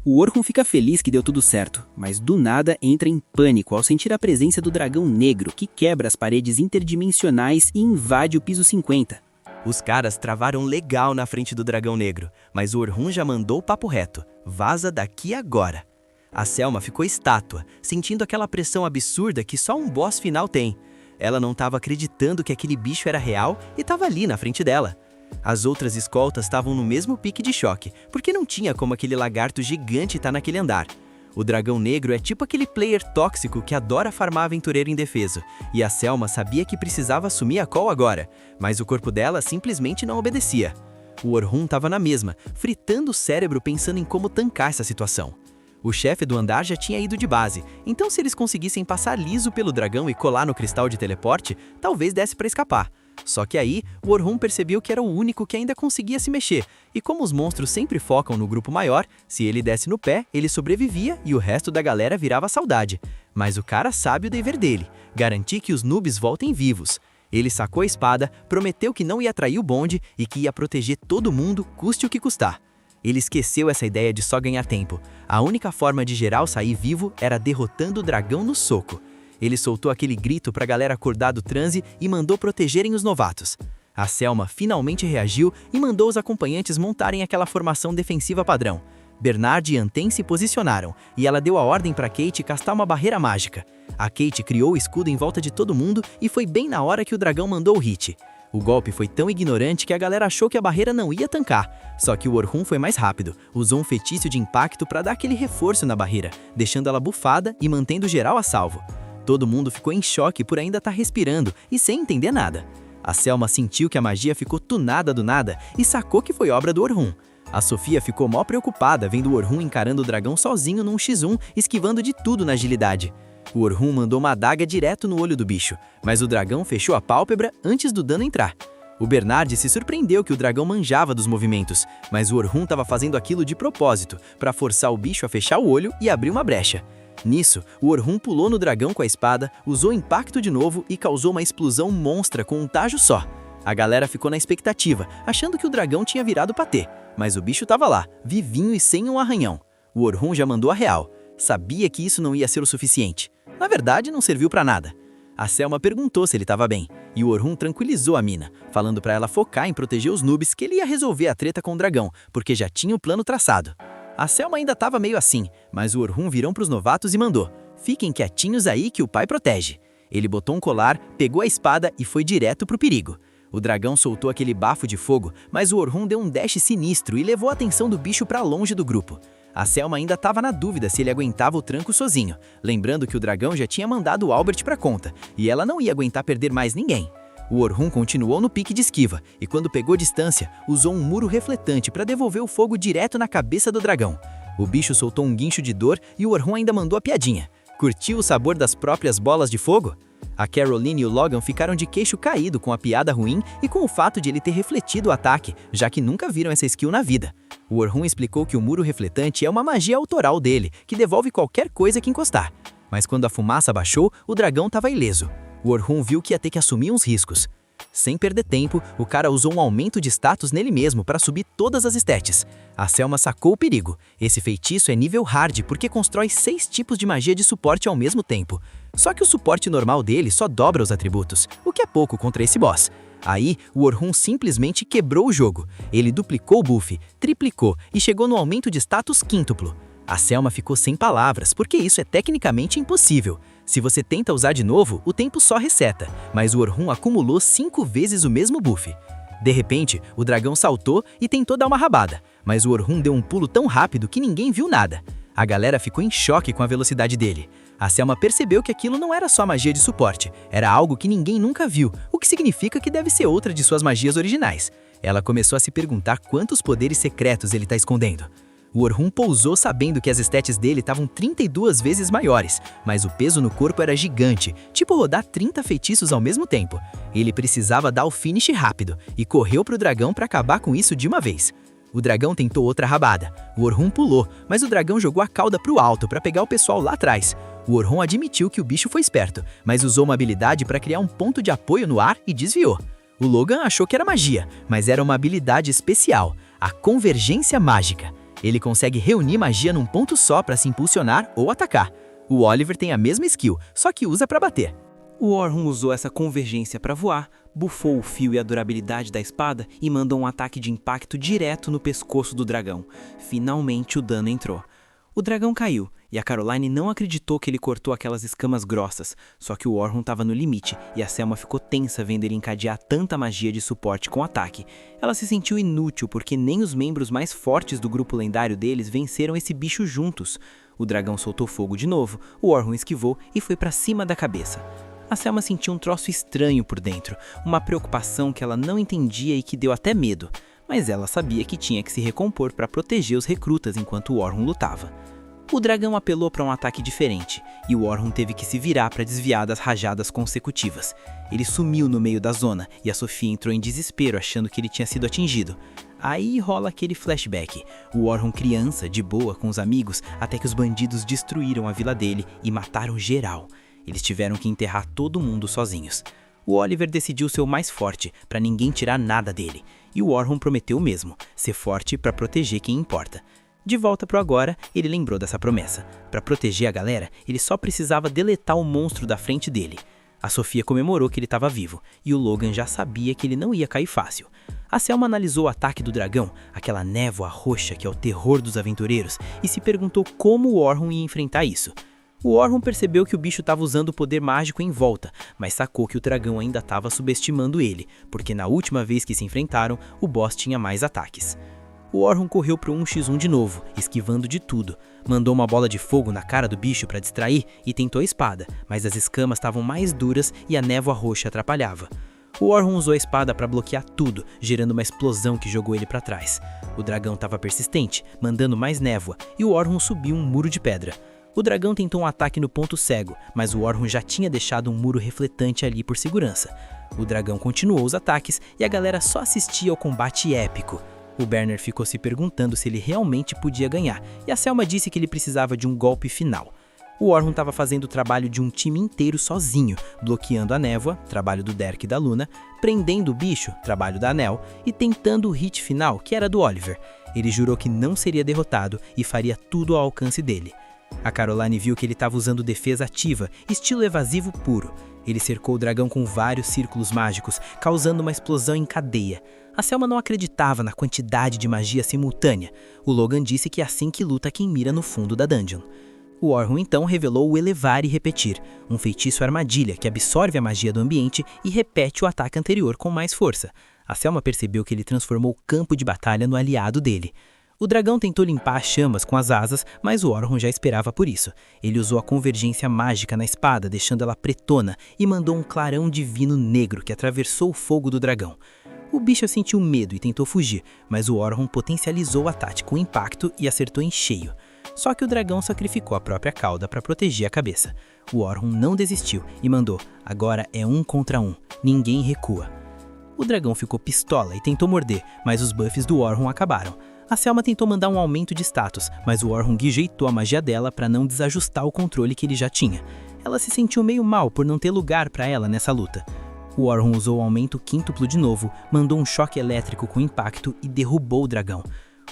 O Orhun fica feliz que deu tudo certo, mas do nada entra em pânico ao sentir a presença do dragão negro que quebra as paredes interdimensionais e invade o piso 50. Os caras travaram legal na frente do dragão negro, mas o Orhun já mandou o papo reto. Vaza daqui agora. A Selma ficou estátua, sentindo aquela pressão absurda que só um boss final tem. Ela não estava acreditando que aquele bicho era real e estava ali na frente dela. As outras escoltas estavam no mesmo pique de choque, porque não tinha como aquele lagarto gigante estar naquele andar. O dragão negro é tipo aquele player tóxico que adora farmar aventureiro indefeso, e a Selma sabia que precisava assumir a call agora, mas o corpo dela simplesmente não obedecia. O Orhun estava na mesma, fritando o cérebro pensando em como tancar essa situação. O chefe do andar já tinha ido de base, então se eles conseguissem passar liso pelo dragão e colar no cristal de teleporte, talvez desse para escapar. Só que aí, o Orhun percebeu que era o único que ainda conseguia se mexer, e como os monstros sempre focam no grupo maior, se ele desse no pé, ele sobrevivia e o resto da galera virava saudade. Mas o cara sabe o dever dele, garantir que os noobs voltem vivos. Ele sacou a espada, prometeu que não ia trair o bonde e que ia proteger todo mundo, custe o que custar. Ele esqueceu essa ideia de só ganhar tempo. A única forma de geral sair vivo era derrotando o dragão no soco. Ele soltou aquele grito pra galera acordar do transe e mandou protegerem os novatos. A Selma finalmente reagiu e mandou os acompanhantes montarem aquela formação defensiva padrão. Bernard e Anten se posicionaram, e ela deu a ordem para Kate castar uma barreira mágica. A Kate criou o escudo em volta de todo mundo e foi bem na hora que o dragão mandou o hit. O golpe foi tão ignorante que a galera achou que a barreira não ia tancar. Só que o Orhun foi mais rápido, usou um feitiço de impacto para dar aquele reforço na barreira, deixando ela bufada e mantendo geral a salvo. Todo mundo ficou em choque por ainda estar respirando e sem entender nada. A Selma sentiu que a magia ficou tunada do nada e sacou que foi obra do Orhun. A Sofia ficou mó preocupada vendo o Orhun encarando o dragão sozinho num X1, esquivando de tudo na agilidade. O Orhun mandou uma adaga direto no olho do bicho, mas o dragão fechou a pálpebra antes do dano entrar. O Bernard se surpreendeu que o dragão manjava dos movimentos, mas o Orhun estava fazendo aquilo de propósito, para forçar o bicho a fechar o olho e abrir uma brecha. Nisso, o Orhun pulou no dragão com a espada, usou impacto de novo e causou uma explosão monstra com um tajo só. A galera ficou na expectativa, achando que o dragão tinha virado patê, mas o bicho estava lá, vivinho e sem um arranhão. O Orhun já mandou a real. Sabia que isso não ia ser o suficiente. Na verdade, não serviu pra nada. A Selma perguntou se ele estava bem, e o Orhun tranquilizou a mina, falando pra ela focar em proteger os noobs que ele ia resolver a treta com o dragão, porque já tinha o plano traçado. A Selma ainda estava meio assim, mas o Orhun virou pros novatos e mandou: "Fiquem quietinhos aí que o pai protege." Ele botou um colar, pegou a espada e foi direto pro perigo. O dragão soltou aquele bafo de fogo, mas o Orhun deu um dash sinistro e levou a atenção do bicho pra longe do grupo. A Selma ainda estava na dúvida se ele aguentava o tranco sozinho, lembrando que o dragão já tinha mandado o Albert pra conta, e ela não ia aguentar perder mais ninguém. O Orhun continuou no pique de esquiva, e quando pegou distância, usou um muro refletante para devolver o fogo direto na cabeça do dragão. O bicho soltou um guincho de dor e o Orhun ainda mandou a piadinha. Curtiu o sabor das próprias bolas de fogo? A Caroline e o Logan ficaram de queixo caído com a piada ruim e com o fato de ele ter refletido o ataque, já que nunca viram essa skill na vida. O Orhun explicou que o muro refletante é uma magia autoral dele, que devolve qualquer coisa que encostar. Mas quando a fumaça baixou, o dragão estava ileso. O Orhun viu que ia ter que assumir uns riscos. Sem perder tempo, o cara usou um aumento de status nele mesmo para subir todas as stats. A Selma sacou o perigo. Esse feitiço é nível hard porque constrói 6 tipos de magia de suporte ao mesmo tempo. Só que o suporte normal dele só dobra os atributos, o que é pouco contra esse boss. Aí, o Orhun simplesmente quebrou o jogo. Ele duplicou o buff, triplicou e chegou no aumento de status quíntuplo. A Selma ficou sem palavras, porque isso é tecnicamente impossível. Se você tenta usar de novo, o tempo só reseta, mas o Orhun acumulou 5 vezes o mesmo buff. De repente, o dragão saltou e tentou dar uma rabada, mas o Orhun deu um pulo tão rápido que ninguém viu nada. A galera ficou em choque com a velocidade dele. A Selma percebeu que aquilo não era só magia de suporte, era algo que ninguém nunca viu, o que significa que deve ser outra de suas magias originais. Ela começou a se perguntar quantos poderes secretos ele está escondendo. O Orhun pousou sabendo que as stats dele estavam 32 vezes maiores, mas o peso no corpo era gigante, tipo rodar 30 feitiços ao mesmo tempo. Ele precisava dar o finish rápido e correu pro dragão para acabar com isso de uma vez. O dragão tentou outra rabada. O Orhun pulou, mas o dragão jogou a cauda pro alto para pegar o pessoal lá atrás. O Orhun admitiu que o bicho foi esperto, mas usou uma habilidade para criar um ponto de apoio no ar e desviou. O Logan achou que era magia, mas era uma habilidade especial, a convergência mágica. Ele consegue reunir magia num ponto só para se impulsionar ou atacar. O Oliver tem a mesma skill, só que usa para bater. O Orhun usou essa convergência para voar, bufou o fio e a durabilidade da espada e mandou um ataque de impacto direto no pescoço do dragão. Finalmente o dano entrou. O dragão caiu, e a Caroline não acreditou que ele cortou aquelas escamas grossas, só que o Orhun estava no limite, e a Selma ficou tensa vendo ele encadear tanta magia de suporte com ataque. Ela se sentiu inútil porque nem os membros mais fortes do grupo lendário deles venceram esse bicho juntos. O dragão soltou fogo de novo, o Orhun esquivou e foi para cima da cabeça. A Selma sentiu um troço estranho por dentro, uma preocupação que ela não entendia e que deu até medo. Mas ela sabia que tinha que se recompor para proteger os recrutas enquanto o Orhun lutava. O dragão apelou para um ataque diferente, e o Orhun teve que se virar para desviar das rajadas consecutivas. Ele sumiu no meio da zona, e a Sofia entrou em desespero achando que ele tinha sido atingido. Aí rola aquele flashback, o Orhun criança, de boa com os amigos, até que os bandidos destruíram a vila dele e mataram geral. Eles tiveram que enterrar todo mundo sozinhos. O Oliver decidiu ser o mais forte, para ninguém tirar nada dele, e o Orhun prometeu o mesmo, ser forte para proteger quem importa. De volta pro agora, ele lembrou dessa promessa. Para proteger a galera, ele só precisava deletar o monstro da frente dele. A Sofia comemorou que ele estava vivo, e o Logan já sabia que ele não ia cair fácil. A Selma analisou o ataque do dragão, aquela névoa roxa que é o terror dos aventureiros, e se perguntou como o Orhun ia enfrentar isso. O Orhun percebeu que o bicho estava usando o poder mágico em volta, mas sacou que o dragão ainda estava subestimando ele, porque na última vez que se enfrentaram, o boss tinha mais ataques. O Orhun correu pro 1x1 de novo, esquivando de tudo. Mandou uma bola de fogo na cara do bicho para distrair e tentou a espada, mas as escamas estavam mais duras e a névoa roxa atrapalhava. O Orhun usou a espada para bloquear tudo, gerando uma explosão que jogou ele para trás. O dragão estava persistente, mandando mais névoa, e o Orhun subiu um muro de pedra. O dragão tentou um ataque no ponto cego, mas o Orhun já tinha deixado um muro refletante ali por segurança. O dragão continuou os ataques e a galera só assistia ao combate épico. O Berner ficou se perguntando se ele realmente podia ganhar, e a Selma disse que ele precisava de um golpe final. O Orhun estava fazendo o trabalho de um time inteiro sozinho, bloqueando a névoa, trabalho do Derek e da Luna, prendendo o bicho, trabalho da Anel, e tentando o hit final, que era do Oliver. Ele jurou que não seria derrotado e faria tudo ao alcance dele. A Caroline viu que ele estava usando defesa ativa, estilo evasivo puro. Ele cercou o dragão com vários círculos mágicos, causando uma explosão em cadeia. A Selma não acreditava na quantidade de magia simultânea. O Logan disse que é assim que luta quem mira no fundo da dungeon. O Orhun então revelou o Elevar e Repetir, um feitiço armadilha que absorve a magia do ambiente e repete o ataque anterior com mais força. A Selma percebeu que ele transformou o campo de batalha no aliado dele. O dragão tentou limpar as chamas com as asas, mas o Orhun já esperava por isso. Ele usou a convergência mágica na espada, deixando ela pretona, e mandou um clarão divino negro que atravessou o fogo do dragão. O bicho sentiu medo e tentou fugir, mas o Orhun potencializou o ataque com impacto e acertou em cheio. Só que o dragão sacrificou a própria cauda para proteger a cabeça. O Orhun não desistiu e mandou: agora é 1 contra 1, ninguém recua. O dragão ficou pistola e tentou morder, mas os buffs do Orhun acabaram. A Selma tentou mandar um aumento de status, mas o Orhun rejeitou a magia dela para não desajustar o controle que ele já tinha. Ela se sentiu meio mal por não ter lugar para ela nessa luta. O Orhun usou o aumento quíntuplo de novo, mandou um choque elétrico com impacto e derrubou o dragão.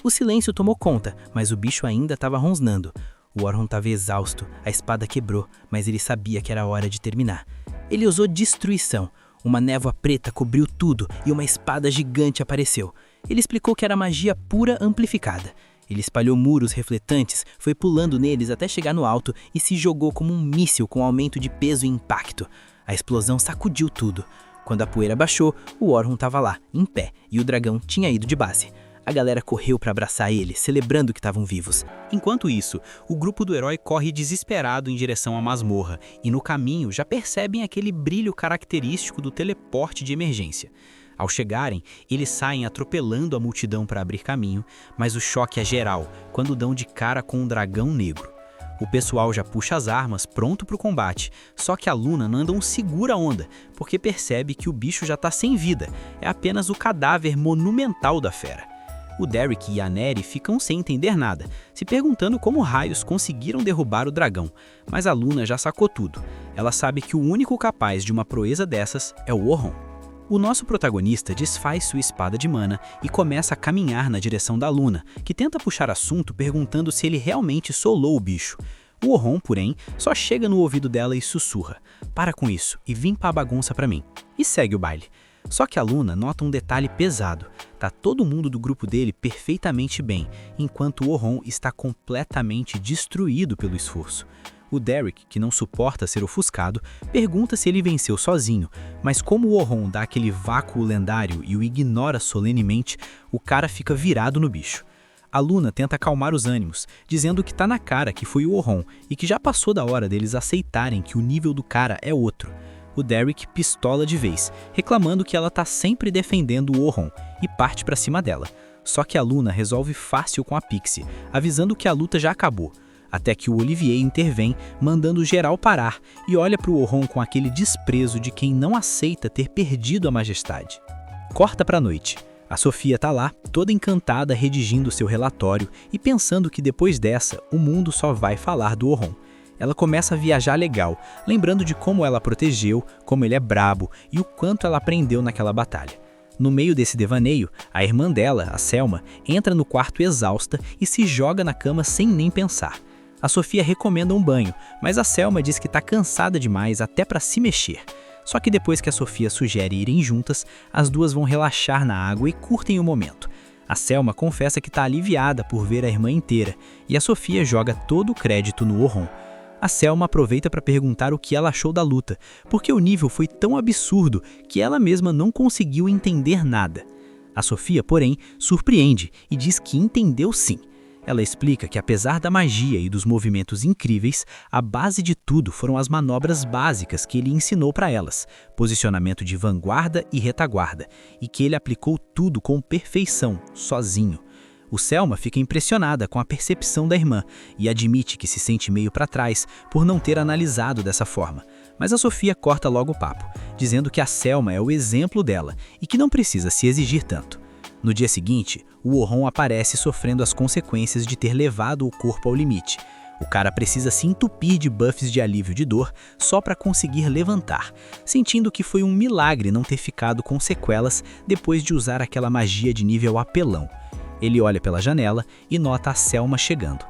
O silêncio tomou conta, mas o bicho ainda estava rosnando. O Orhun estava exausto, a espada quebrou, mas ele sabia que era hora de terminar. Ele usou destruição. Uma névoa preta cobriu tudo e uma espada gigante apareceu. Ele explicou que era magia pura amplificada. Ele espalhou muros refletantes, foi pulando neles até chegar no alto e se jogou como um míssil com aumento de peso e impacto. A explosão sacudiu tudo. Quando a poeira baixou, o Orhun estava lá, em pé, e o dragão tinha ido de base. A galera correu para abraçar ele, celebrando que estavam vivos. Enquanto isso, o grupo do herói corre desesperado em direção à masmorra, e no caminho já percebem aquele brilho característico do teleporte de emergência. Ao chegarem, eles saem atropelando a multidão para abrir caminho, mas o choque é geral quando dão de cara com um dragão negro. O pessoal já puxa as armas, pronto para o combate, só que a Luna não anda um segura-onda, porque percebe que o bicho já está sem vida, é apenas o cadáver monumental da fera. O Derek e a Neri ficam sem entender nada, se perguntando como raios conseguiram derrubar o dragão, mas a Luna já sacou tudo. Ela sabe que o único capaz de uma proeza dessas é o Orhun. O nosso protagonista desfaz sua espada de mana e começa a caminhar na direção da Luna, que tenta puxar assunto perguntando se ele realmente solou o bicho. O Orhun, porém, só chega no ouvido dela e sussurra: "Para com isso e vim pra bagunça pra mim", e segue o baile. Só que a Luna nota um detalhe pesado: tá todo mundo do grupo dele perfeitamente bem, enquanto o Orhun está completamente destruído pelo esforço. O Derek, que não suporta ser ofuscado, pergunta se ele venceu sozinho, mas como o Orhun dá aquele vácuo lendário e o ignora solenemente, o cara fica virado no bicho. A Luna tenta acalmar os ânimos, dizendo que tá na cara que foi o Orhun e que já passou da hora deles aceitarem que o nível do cara é outro. O Derek pistola de vez, reclamando que ela tá sempre defendendo o Orhun e parte pra cima dela. Só que a Luna resolve fácil com a Pixie, avisando que a luta já acabou. Até que o Olivier intervém, mandando geral parar, e olha pro Orhun com aquele desprezo de quem não aceita ter perdido a majestade. Corta pra noite. A Sofia tá lá, toda encantada, redigindo seu relatório e pensando que depois dessa, o mundo só vai falar do Orhun. Ela começa a viajar legal, lembrando de como ela protegeu, como ele é brabo e o quanto ela aprendeu naquela batalha. No meio desse devaneio, a irmã dela, a Selma, entra no quarto exausta e se joga na cama sem nem pensar. A Sofia recomenda um banho, mas a Selma diz que tá cansada demais até para se mexer. Só que depois que a Sofia sugere irem juntas, as duas vão relaxar na água e curtem o momento. A Selma confessa que tá aliviada por ver a irmã inteira, e a Sofia joga todo o crédito no Orhun. A Selma aproveita para perguntar o que ela achou da luta, porque o nível foi tão absurdo que ela mesma não conseguiu entender nada. A Sofia, porém, surpreende e diz que entendeu sim. Ela explica que apesar da magia e dos movimentos incríveis, a base de tudo foram as manobras básicas que ele ensinou para elas, posicionamento de vanguarda e retaguarda, e que ele aplicou tudo com perfeição, sozinho. O Selma fica impressionada com a percepção da irmã e admite que se sente meio para trás por não ter analisado dessa forma. Mas a Sofia corta logo o papo, dizendo que a Selma é o exemplo dela e que não precisa se exigir tanto. No dia seguinte, o Orhun aparece sofrendo as consequências de ter levado o corpo ao limite. O cara precisa se entupir de buffs de alívio de dor só para conseguir levantar, sentindo que foi um milagre não ter ficado com sequelas depois de usar aquela magia de nível apelão. Ele olha pela janela e nota a Selma chegando.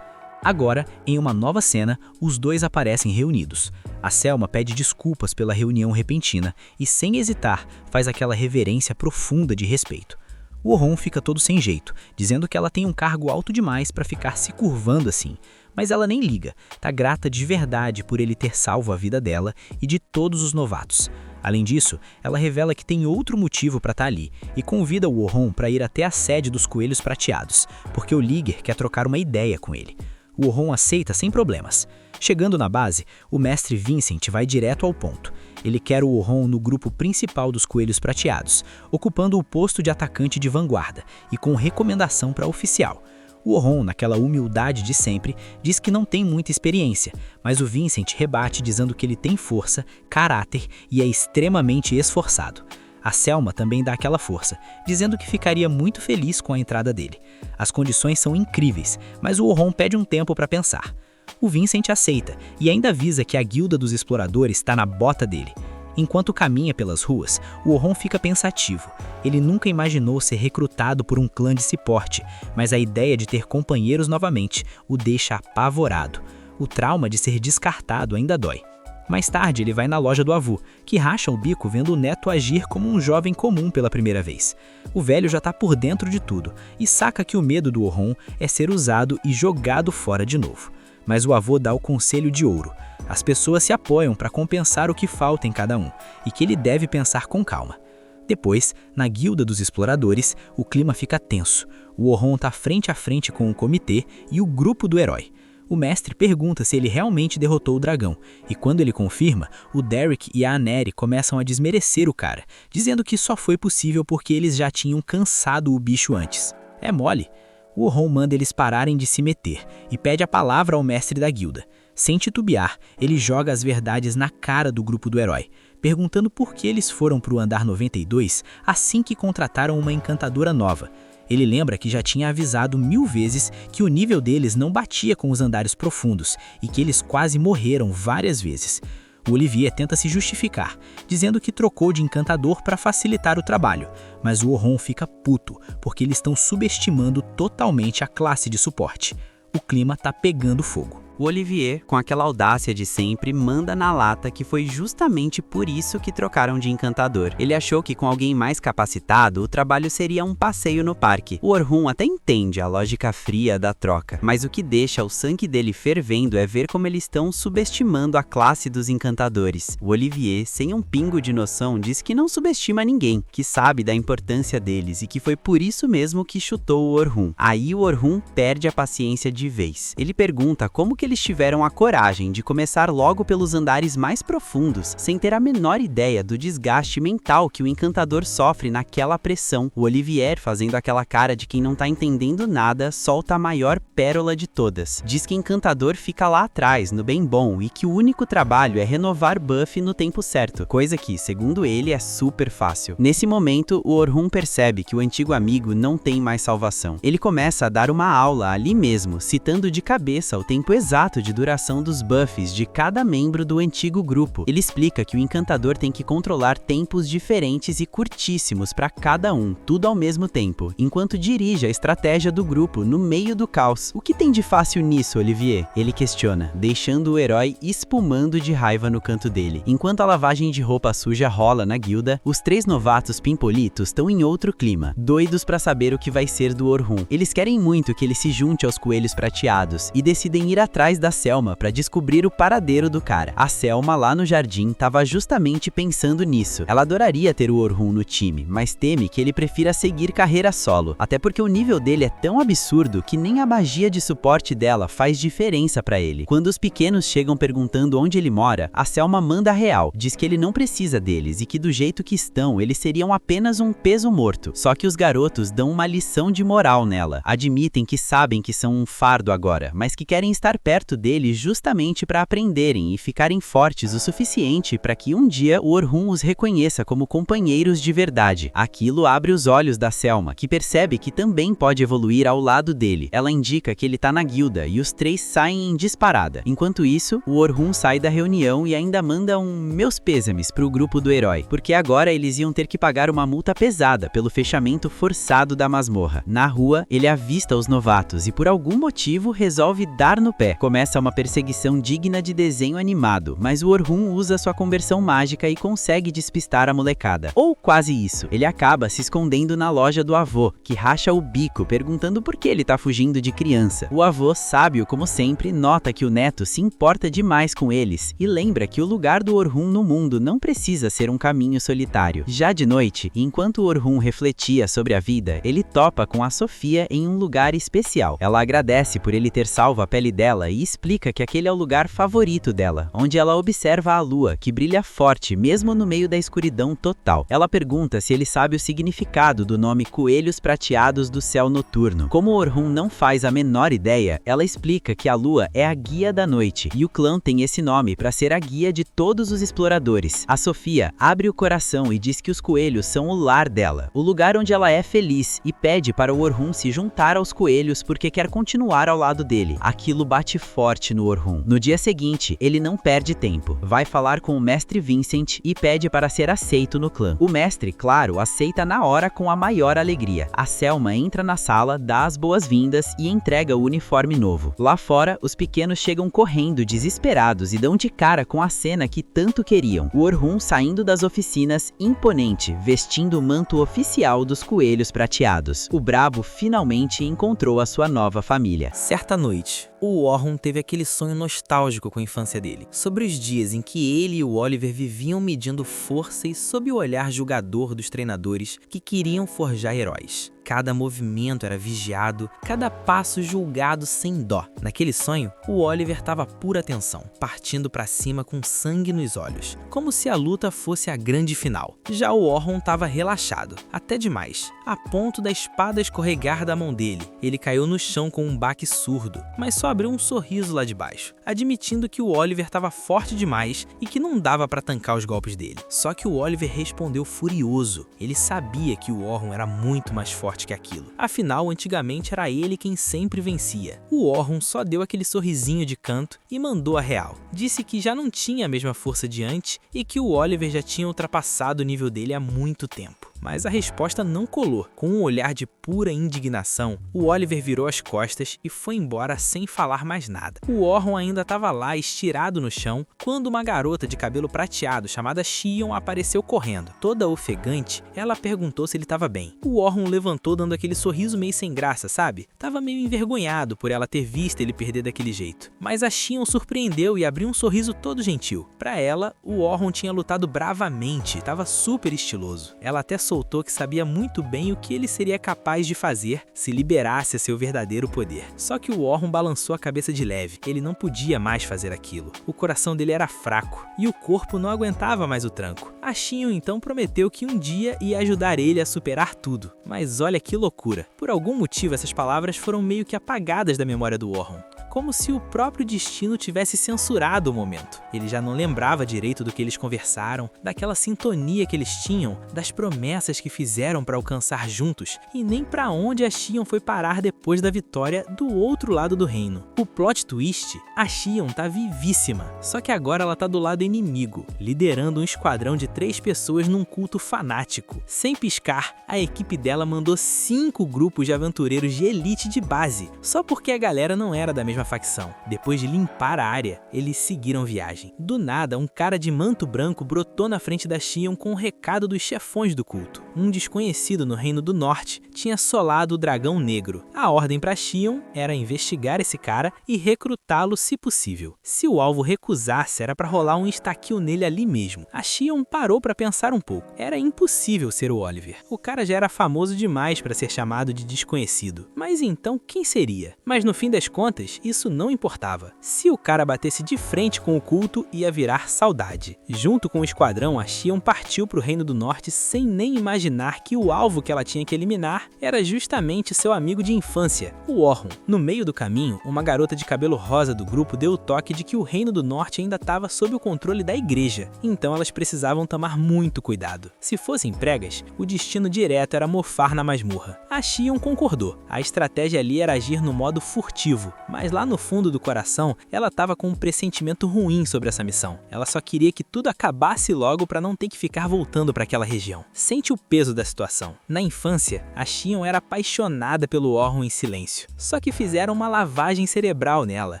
Agora, em uma nova cena, os dois aparecem reunidos. A Selma pede desculpas pela reunião repentina e, sem hesitar, faz aquela reverência profunda de respeito. O Orhun fica todo sem jeito, dizendo que ela tem um cargo alto demais para ficar se curvando assim. Mas ela nem liga, tá grata de verdade por ele ter salvo a vida dela e de todos os novatos. Além disso, ela revela que tem outro motivo para estar ali e convida o Orhun para ir até a sede dos Coelhos Prateados, porque o Liger quer trocar uma ideia com ele. O Orhun aceita sem problemas. Chegando na base, o mestre Vincent vai direto ao ponto. Ele quer o Orhun no grupo principal dos Coelhos Prateados, ocupando o posto de atacante de vanguarda e com recomendação para oficial. O Orhun, naquela humildade de sempre, diz que não tem muita experiência, mas o Vincent rebate dizendo que ele tem força, caráter e é extremamente esforçado. A Selma também dá aquela força, dizendo que ficaria muito feliz com a entrada dele. As condições são incríveis, mas o Orhun pede um tempo para pensar. O Vincent aceita e ainda avisa que a Guilda dos Exploradores está na bota dele. Enquanto caminha pelas ruas, o Orhun fica pensativo. Ele nunca imaginou ser recrutado por um clã de ciporte, mas a ideia de ter companheiros novamente o deixa apavorado. O trauma de ser descartado ainda dói. Mais tarde, ele vai na loja do avô, que racha o bico vendo o neto agir como um jovem comum pela primeira vez. O velho já está por dentro de tudo e saca que o medo do Orhun é ser usado e jogado fora de novo. Mas o avô dá o conselho de ouro. As pessoas se apoiam para compensar o que falta em cada um e que ele deve pensar com calma. Depois, na Guilda dos Exploradores, o clima fica tenso. O Orhun está frente a frente com o comitê e o grupo do herói. O mestre pergunta se ele realmente derrotou o dragão, e quando ele confirma, o Derek e a Aneri começam a desmerecer o cara, dizendo que só foi possível porque eles já tinham cansado o bicho antes. É mole. O Orhun manda eles pararem de se meter e pede a palavra ao mestre da guilda. Sem titubear, ele joga as verdades na cara do grupo do herói, perguntando por que eles foram para o andar 92 assim que contrataram uma encantadora nova. Ele lembra que já tinha avisado 1000 vezes que o nível deles não batia com os andares profundos e que eles quase morreram várias vezes. O Olivier tenta se justificar, dizendo que trocou de encantador para facilitar o trabalho, mas o Orhun fica puto, porque eles estão subestimando totalmente a classe de suporte. O clima tá pegando fogo. O Olivier, com aquela audácia de sempre, manda na lata que foi justamente por isso que trocaram de encantador. Ele achou que com alguém mais capacitado, o trabalho seria um passeio no parque. O Orhun até entende a lógica fria da troca, mas o que deixa o sangue dele fervendo é ver como eles estão subestimando a classe dos encantadores. O Olivier, sem um pingo de noção, diz que não subestima ninguém, que sabe da importância deles e que foi por isso mesmo que chutou o Orhun. Aí o Orhun perde a paciência de vez. Ele pergunta como que eles tiveram a coragem de começar logo pelos andares mais profundos, sem ter a menor ideia do desgaste mental que o encantador sofre naquela pressão. O Olivier, fazendo aquela cara de quem não tá entendendo nada, solta a maior pérola de todas. Diz que o encantador fica lá atrás, no bem bom, e que o único trabalho é renovar Buffy no tempo certo, coisa que, segundo ele, é super fácil. Nesse momento, o Orhun percebe que o antigo amigo não tem mais salvação. Ele começa a dar uma aula ali mesmo, citando de cabeça o tempo exato de duração dos buffs de cada membro do antigo grupo. Ele explica que o encantador tem que controlar tempos diferentes e curtíssimos para cada um, tudo ao mesmo tempo, enquanto dirige a estratégia do grupo no meio do caos. O que tem de fácil nisso, Olivier? Ele questiona, deixando o herói espumando de raiva no canto dele. Enquanto a lavagem de roupa suja rola na guilda, os 3 novatos pimpolitos estão em outro clima, doidos para saber o que vai ser do Orhun. Eles querem muito que ele se junte aos coelhos prateados e decidem ir atrás da Selma para descobrir o paradeiro do cara. A Selma, lá no jardim, estava justamente pensando nisso. Ela adoraria ter o Orhun no time, mas teme que ele prefira seguir carreira solo, até porque o nível dele é tão absurdo que nem a magia de suporte dela faz diferença para ele. Quando os pequenos chegam perguntando onde ele mora, a Selma manda a real, diz que ele não precisa deles e que do jeito que estão, eles seriam apenas um peso morto. Só que os garotos dão uma lição de moral nela, admitem que sabem que são um fardo agora, mas que querem estar perto dele justamente para aprenderem e ficarem fortes o suficiente para que um dia o Orhun os reconheça como companheiros de verdade. Aquilo abre os olhos da Selma, que percebe que também pode evoluir ao lado dele. Ela indica que ele tá na guilda e os 3 saem em disparada. Enquanto isso, o Orhun sai da reunião e ainda manda meus pêsames pro grupo do herói, porque agora eles iam ter que pagar uma multa pesada pelo fechamento forçado da masmorra. Na rua, ele avista os novatos e por algum motivo resolve dar no pé. Começa uma perseguição digna de desenho animado, mas o Orhun usa sua conversão mágica e consegue despistar a molecada. Ou quase isso. Ele acaba se escondendo na loja do avô, que racha o bico perguntando por que ele tá fugindo de criança. O avô, sábio como sempre, nota que o neto se importa demais com eles e lembra que o lugar do Orhun no mundo não precisa ser um caminho solitário. Já de noite, enquanto o Orhun refletia sobre a vida, ele topa com a Sofia em um lugar especial. Ela agradece por ele ter salvo a pele dela e explica que aquele é o lugar favorito dela, onde ela observa a lua, que brilha forte mesmo no meio da escuridão total. Ela pergunta se ele sabe o significado do nome Coelhos Prateados do Céu Noturno. Como o Orhun não faz a menor ideia, ela explica que a lua é a guia da noite, e o clã tem esse nome para ser a guia de todos os exploradores. A Sofia abre o coração e diz que os coelhos são o lar dela, o lugar onde ela é feliz, e pede para o Orhun se juntar aos coelhos porque quer continuar ao lado dele. Aquilo bate forte no Orhun. No dia seguinte, ele não perde tempo. Vai falar com o mestre Vincent e pede para ser aceito no clã. O mestre, claro, aceita na hora com a maior alegria. A Selma entra na sala, dá as boas-vindas e entrega o uniforme novo. Lá fora, os pequenos chegam correndo, desesperados, e dão de cara com a cena que tanto queriam. O Orhun saindo das oficinas, imponente, vestindo o manto oficial dos coelhos prateados. O brabo finalmente encontrou a sua nova família. Certa noite, o Orhun teve aquele sonho nostálgico com a infância dele, sobre os dias em que ele e o Oliver viviam medindo força e sob o olhar julgador dos treinadores que queriam forjar heróis. Cada movimento era vigiado, cada passo julgado sem dó. Naquele sonho, o Oliver estava pura atenção, partindo para cima com sangue nos olhos, como se a luta fosse a grande final. Já o Orhun estava relaxado, até demais, a ponto da espada escorregar da mão dele. Ele caiu no chão com um baque surdo, mas só abriu um sorriso lá de baixo, admitindo que o Oliver estava forte demais e que não dava para tancar os golpes dele. Só que o Oliver respondeu furioso. Ele sabia que o Orhun era muito mais forte que aquilo. Afinal, antigamente era ele quem sempre vencia. O Orhun só deu aquele sorrisinho de canto e mandou a real. Disse que já não tinha a mesma força de antes e que o Oliver já tinha ultrapassado o nível dele há muito tempo. Mas a resposta não colou. Com um olhar de pura indignação, o Oliver virou as costas e foi embora sem falar mais nada. O Orhun ainda estava lá, estirado no chão, quando uma garota de cabelo prateado chamada Xion apareceu correndo. Toda ofegante, ela perguntou se ele estava bem. O Orhun levantou dando aquele sorriso meio sem graça, sabe? Tava meio envergonhado por ela ter visto ele perder daquele jeito. Mas a Xion surpreendeu e abriu um sorriso todo gentil. Pra ela, o Orhun tinha lutado bravamente, tava super estiloso. Ela até soltou que sabia muito bem o que ele seria capaz de fazer se liberasse seu verdadeiro poder. Só que o Orhun balançou a cabeça de leve. Ele não podia mais fazer aquilo. O coração dele era fraco e o corpo não aguentava mais o tranco. A Xion então prometeu que um dia ia ajudar ele a superar tudo. Mas olha que loucura. Por algum motivo essas palavras foram meio que apagadas da memória do Orhun. Como se o próprio destino tivesse censurado o momento. Ele já não lembrava direito do que eles conversaram, daquela sintonia que eles tinham, das promessas que fizeram para alcançar juntos, e nem para onde a Xion foi parar depois da vitória do outro lado do reino. O plot twist, a Xion tá vivíssima, só que agora ela tá do lado inimigo, liderando um esquadrão de 3 pessoas num culto fanático. Sem piscar, a equipe dela mandou 5 grupos de aventureiros de elite de base, só porque a galera não era da mesma facção. Depois de limpar a área, eles seguiram viagem. Do nada, um cara de manto branco brotou na frente da Xion com um recado dos chefões do culto. Um desconhecido no Reino do Norte tinha solado o Dragão Negro. A ordem para Xion era investigar esse cara e recrutá-lo se possível. Se o alvo recusasse, era para rolar um estaquil nele ali mesmo. A Xion parou para pensar um pouco. Era impossível ser o Oliver. O cara já era famoso demais para ser chamado de desconhecido. Mas então quem seria? Mas no fim das contas, isso não importava. Se o cara batesse de frente com o culto, ia virar saudade. Junto com o esquadrão, a Xion partiu para o Reino do Norte sem nem imaginar que o alvo que ela tinha que eliminar era justamente seu amigo de infância, o Orhun. No meio do caminho, uma garota de cabelo rosa do grupo deu o toque de que o Reino do Norte ainda estava sob o controle da igreja, então elas precisavam tomar muito cuidado. Se fossem pregas, o destino direto era mofar na masmorra. A Xion concordou. A estratégia ali era agir no modo furtivo, mas lá no fundo do coração, ela estava com um pressentimento ruim sobre essa missão. Ela só queria que tudo acabasse logo para não ter que ficar voltando para aquela região. Sente o peso da situação. Na infância, a Xion era apaixonada pelo Orhun em silêncio. Só que fizeram uma lavagem cerebral nela,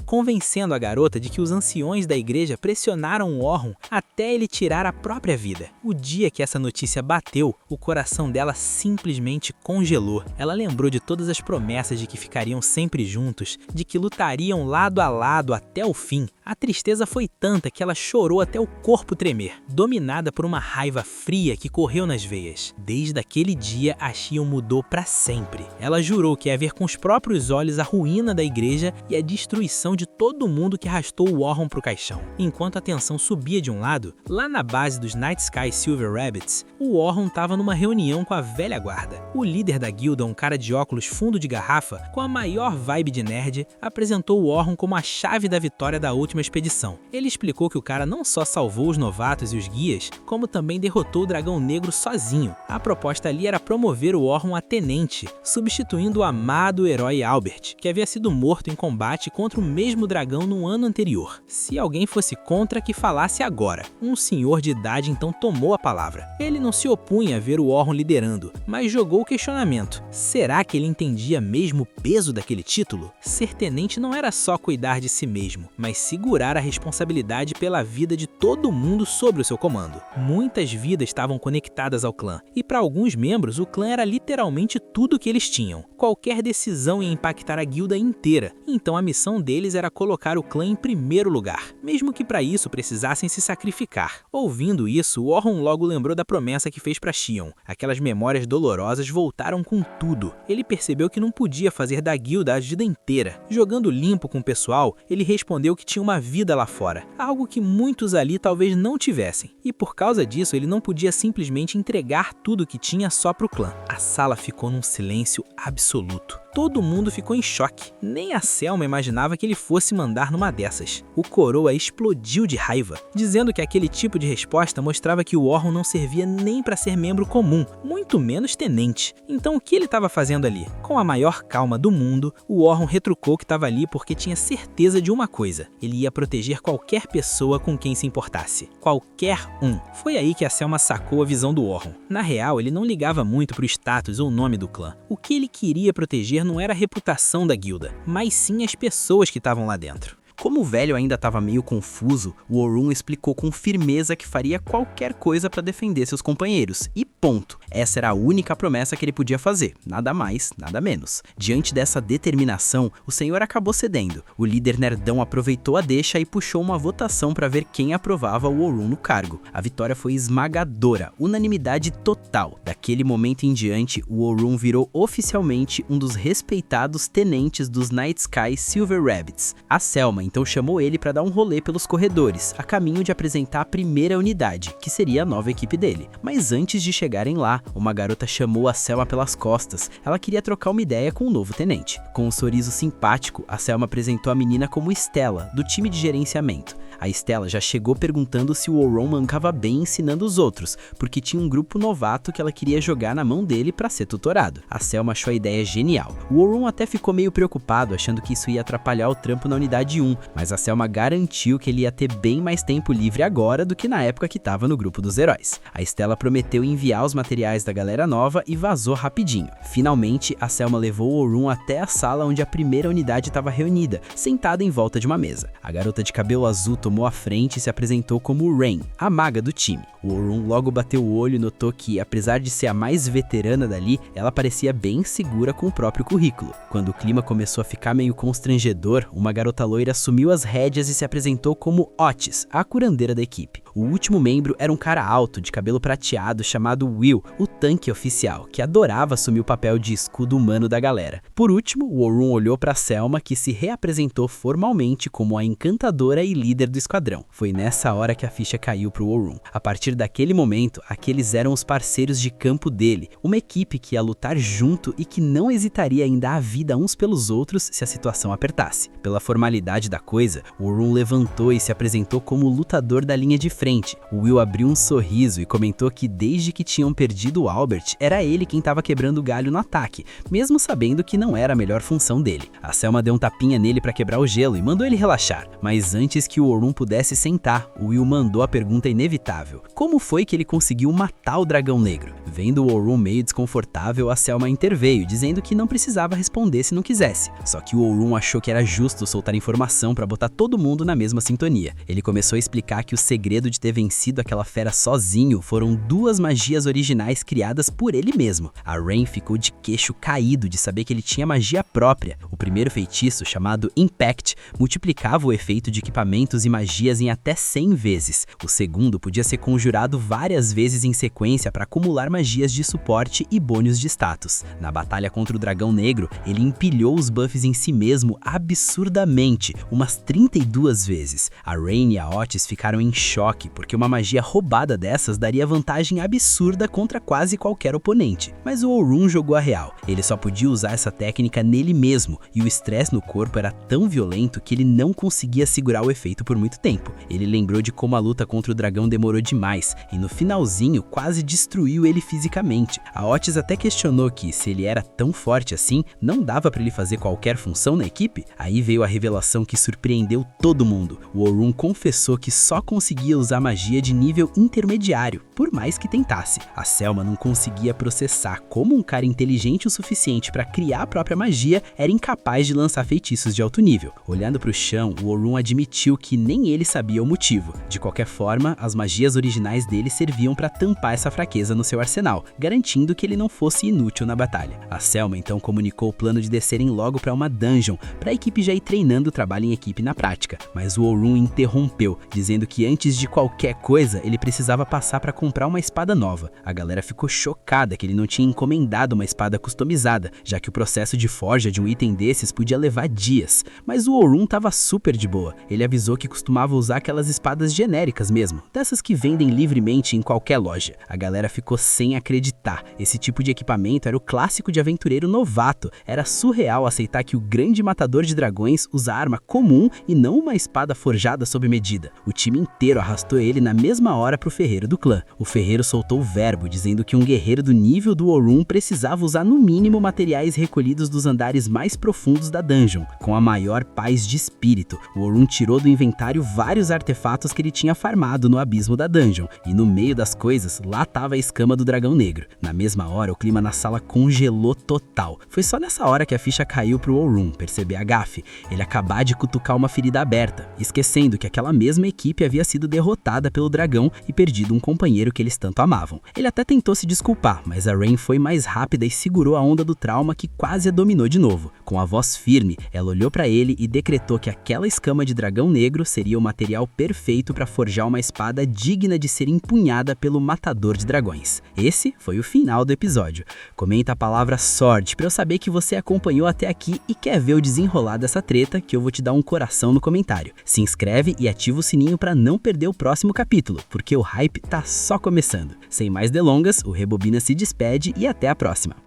convencendo a garota de que os anciões da igreja pressionaram o Orhun até ele tirar a própria vida. O dia que essa notícia bateu, o coração dela simplesmente congelou. Ela lembrou de todas as promessas de que ficariam sempre juntos, de que lutariam lado a lado até o fim. A tristeza foi tanta que ela chorou até o corpo tremer, dominada por uma raiva fria que correu nas veias. Desde aquele dia, a Xion mudou para sempre. Ela jurou que ia ver com os próprios olhos a ruína da igreja e a destruição de todo mundo que arrastou o Orhun pro caixão. Enquanto a tensão subia de um lado, lá na base dos Night Sky Silver Rabbits, o Orhun estava numa reunião com a velha guarda. O líder da guilda, um cara de óculos fundo de garrafa, com a maior vibe de nerd, apresentou o Orhun como a chave da vitória da última expedição. Ele explicou que o cara não só salvou os novatos e os guias, como também derrotou o Dragão Negro sozinho. A proposta ali era promover o Orhun a tenente, substituindo o amado herói Albert, que havia sido morto em combate contra o mesmo dragão no ano anterior. Se alguém fosse contra, que falasse agora. Um senhor de idade então tomou a palavra. Ele não se opunha a ver o Orhun liderando, mas jogou o questionamento. Será que ele entendia mesmo o peso daquele título? Ser tenente não era só cuidar de si mesmo, mas segurar a responsabilidade pela vida de todo mundo sobre o seu comando. Muitas vidas estavam conectadas ao clã, e para alguns membros o clã era literalmente tudo que eles tinham. Qualquer decisão ia impactar a guilda inteira, então a missão deles era colocar o clã em primeiro lugar, mesmo que para isso precisassem se sacrificar. Ouvindo isso, o Orhun logo lembrou da promessa que fez para Xion. Aquelas memórias dolorosas voltaram com tudo. Ele percebeu que não podia fazer da guilda a vida inteira. Jogando limpo com o pessoal, ele respondeu que tinha uma vida lá fora, algo que muitos ali talvez não tivessem. E por causa disso, ele não podia simplesmente entregar tudo que tinha só pro clã. A sala ficou num silêncio absoluto. Todo mundo ficou em choque. Nem a Selma imaginava que ele fosse mandar numa dessas. O coroa explodiu de raiva, dizendo que aquele tipo de resposta mostrava que o Orhun não servia nem para ser membro comum, muito menos tenente. Então o que ele estava fazendo ali? Com a maior calma do mundo, o Orhun retrucou que estava ali porque tinha certeza de uma coisa: ele ia proteger qualquer pessoa com quem se importasse. Qualquer um. Foi aí que a Selma sacou a visão do Orhun. Na real, ele não ligava muito pro status ou nome do clã. O que ele queria proteger não era a reputação da guilda, mas sim as pessoas que estavam lá dentro. Como o velho ainda estava meio confuso, o Orun explicou com firmeza que faria qualquer coisa para defender seus companheiros, e ponto. Essa era a única promessa que ele podia fazer, nada mais, nada menos. Diante dessa determinação, o senhor acabou cedendo. O líder nerdão aproveitou a deixa e puxou uma votação para ver quem aprovava o Orun no cargo. A vitória foi esmagadora, unanimidade total. Daquele momento em diante, o Orun virou oficialmente um dos respeitados tenentes dos Night Sky Silver Rabbits. A Selma então chamou ele para dar um rolê pelos corredores, a caminho de apresentar a primeira unidade, que seria a nova equipe dele. Mas antes de chegarem lá, uma garota chamou a Selma pelas costas. Ela queria trocar uma ideia com o novo tenente. Com um sorriso simpático, a Selma apresentou a menina como Stella, do time de gerenciamento. A Stella já chegou perguntando se o Orun mancava bem ensinando os outros, porque tinha um grupo novato que ela queria jogar na mão dele para ser tutorado. A Selma achou a ideia genial. O Orun até ficou meio preocupado, achando que isso ia atrapalhar o trampo na unidade 1, mas a Selma garantiu que ele ia ter bem mais tempo livre agora do que na época que estava no grupo dos heróis. A Stella prometeu enviar os materiais da galera nova e vazou rapidinho. Finalmente, a Selma levou o Orun até a sala onde a primeira unidade estava reunida, sentada em volta de uma mesa. A garota de cabelo azul tomou a frente e se apresentou como Rain, a maga do time. O Orun logo bateu o olho e notou que, apesar de ser a mais veterana dali, ela parecia bem segura com o próprio currículo. Quando o clima começou a ficar meio constrangedor, uma garota loira assumiu as rédeas e se apresentou como Otis, a curandeira da equipe. O último membro era um cara alto, de cabelo prateado, chamado Will, o tanque oficial, que adorava assumir o papel de escudo humano da galera. Por último, o Orun olhou para Selma, que se reapresentou formalmente como a encantadora e líder do esquadrão. Foi nessa hora que a ficha caiu pro Orun. A partir daquele momento, aqueles eram os parceiros de campo dele, uma equipe que ia lutar junto e que não hesitaria em dar a vida uns pelos outros se a situação apertasse. Pela formalidade da coisa, o Orun levantou e se apresentou como o lutador da linha de frente. O Will abriu um sorriso e comentou que desde que tinham perdido o Albert, era ele quem estava quebrando o galho no ataque, mesmo sabendo que não era a melhor função dele. A Selma deu um tapinha nele para quebrar o gelo e mandou ele relaxar, mas antes que o Orun pudesse sentar, o Will mandou a pergunta inevitável: como foi que ele conseguiu matar o dragão negro? Vendo o Orun meio desconfortável, a Selma interveio, dizendo que não precisava responder se não quisesse. Só que o Orun achou que era justo soltar informação para botar todo mundo na mesma sintonia. Ele começou a explicar que o segredo de ter vencido aquela fera sozinho foram 2 magias originais criadas por ele mesmo. A Rain ficou de queixo caído de saber que ele tinha magia própria. O primeiro feitiço, chamado Impact, multiplicava o efeito de equipamentos e magias em até 100 vezes. O segundo podia ser conjurado várias vezes em sequência para acumular magias de suporte e bônus de status. Na batalha contra o dragão negro, ele empilhou os buffs em si mesmo absurdamente, umas 32 vezes. A Rain e a Otis ficaram em choque, porque uma magia roubada dessas daria vantagem absurda contra quase qualquer oponente. Mas o Orun jogou a real. Ele só podia usar essa técnica nele mesmo, e o estresse no corpo era tão violento que ele não conseguia segurar o efeito por muito tempo. Ele lembrou de como a luta contra o dragão demorou demais, e no finalzinho quase destruiu ele fisicamente. A Otis até questionou que, se ele era tão forte assim, não dava pra ele fazer qualquer função na equipe? Aí veio a revelação que surpreendeu todo mundo. O Orun confessou que só conseguia usar magia de nível intermediário, por mais que tentasse. A Selma não conseguia processar como um cara inteligente o suficiente para criar a própria magia era incapaz de lançar feitiços de alto nível. Olhando para o chão, o Orun admitiu que nem ele sabia o motivo. De qualquer forma, as magias originais dele serviam para tampar essa fraqueza no seu arsenal, garantindo que ele não fosse inútil na batalha. A Selma então comunicou o plano de descerem logo para uma dungeon, para a equipe já ir treinando o trabalho em equipe na prática. Mas o Orun interrompeu, dizendo que antes de qualquer coisa, ele precisava passar para comprar uma espada nova. A galera ficou chocada que ele não tinha encomendado uma espada customizada, já que o processo de forja de um item desses podia levar dias. Mas o Orun tava super de boa. Ele avisou que costumava usar aquelas espadas genéricas mesmo, dessas que vendem livremente em qualquer loja. A galera ficou sem acreditar. Esse tipo de equipamento era o clássico de aventureiro novato. Era surreal aceitar que o grande matador de dragões usa arma comum e não uma espada forjada sob medida. O time inteiro arrastou arrastou ele na mesma hora pro ferreiro do clã. O ferreiro soltou o verbo, dizendo que um guerreiro do nível do Orun precisava usar no mínimo materiais recolhidos dos andares mais profundos da dungeon. Com a maior paz de espírito, o Orun tirou do inventário vários artefatos que ele tinha farmado no abismo da dungeon, e no meio das coisas, lá tava a escama do dragão negro. Na mesma hora, o clima na sala congelou total. Foi só nessa hora que a ficha caiu pro Orun perceber a gafe, ele acabar de cutucar uma ferida aberta, esquecendo que aquela mesma equipe havia sido derrotada pelo dragão e perdido um companheiro que eles tanto amavam. Ele até tentou se desculpar, mas a Rain foi mais rápida e segurou a onda do trauma que quase a dominou de novo. Com a voz firme, ela olhou para ele e decretou que aquela escama de dragão negro seria o material perfeito para forjar uma espada digna de ser empunhada pelo matador de dragões. Esse foi o final do episódio. Comenta a palavra sorte para eu saber que você acompanhou até aqui e quer ver o desenrolar dessa treta, que eu vou te dar um coração no comentário. Se inscreve e ativa o sininho para não perder o próximo capítulo, porque o hype tá só começando. Sem mais delongas, o Rebobina se despede e até a próxima.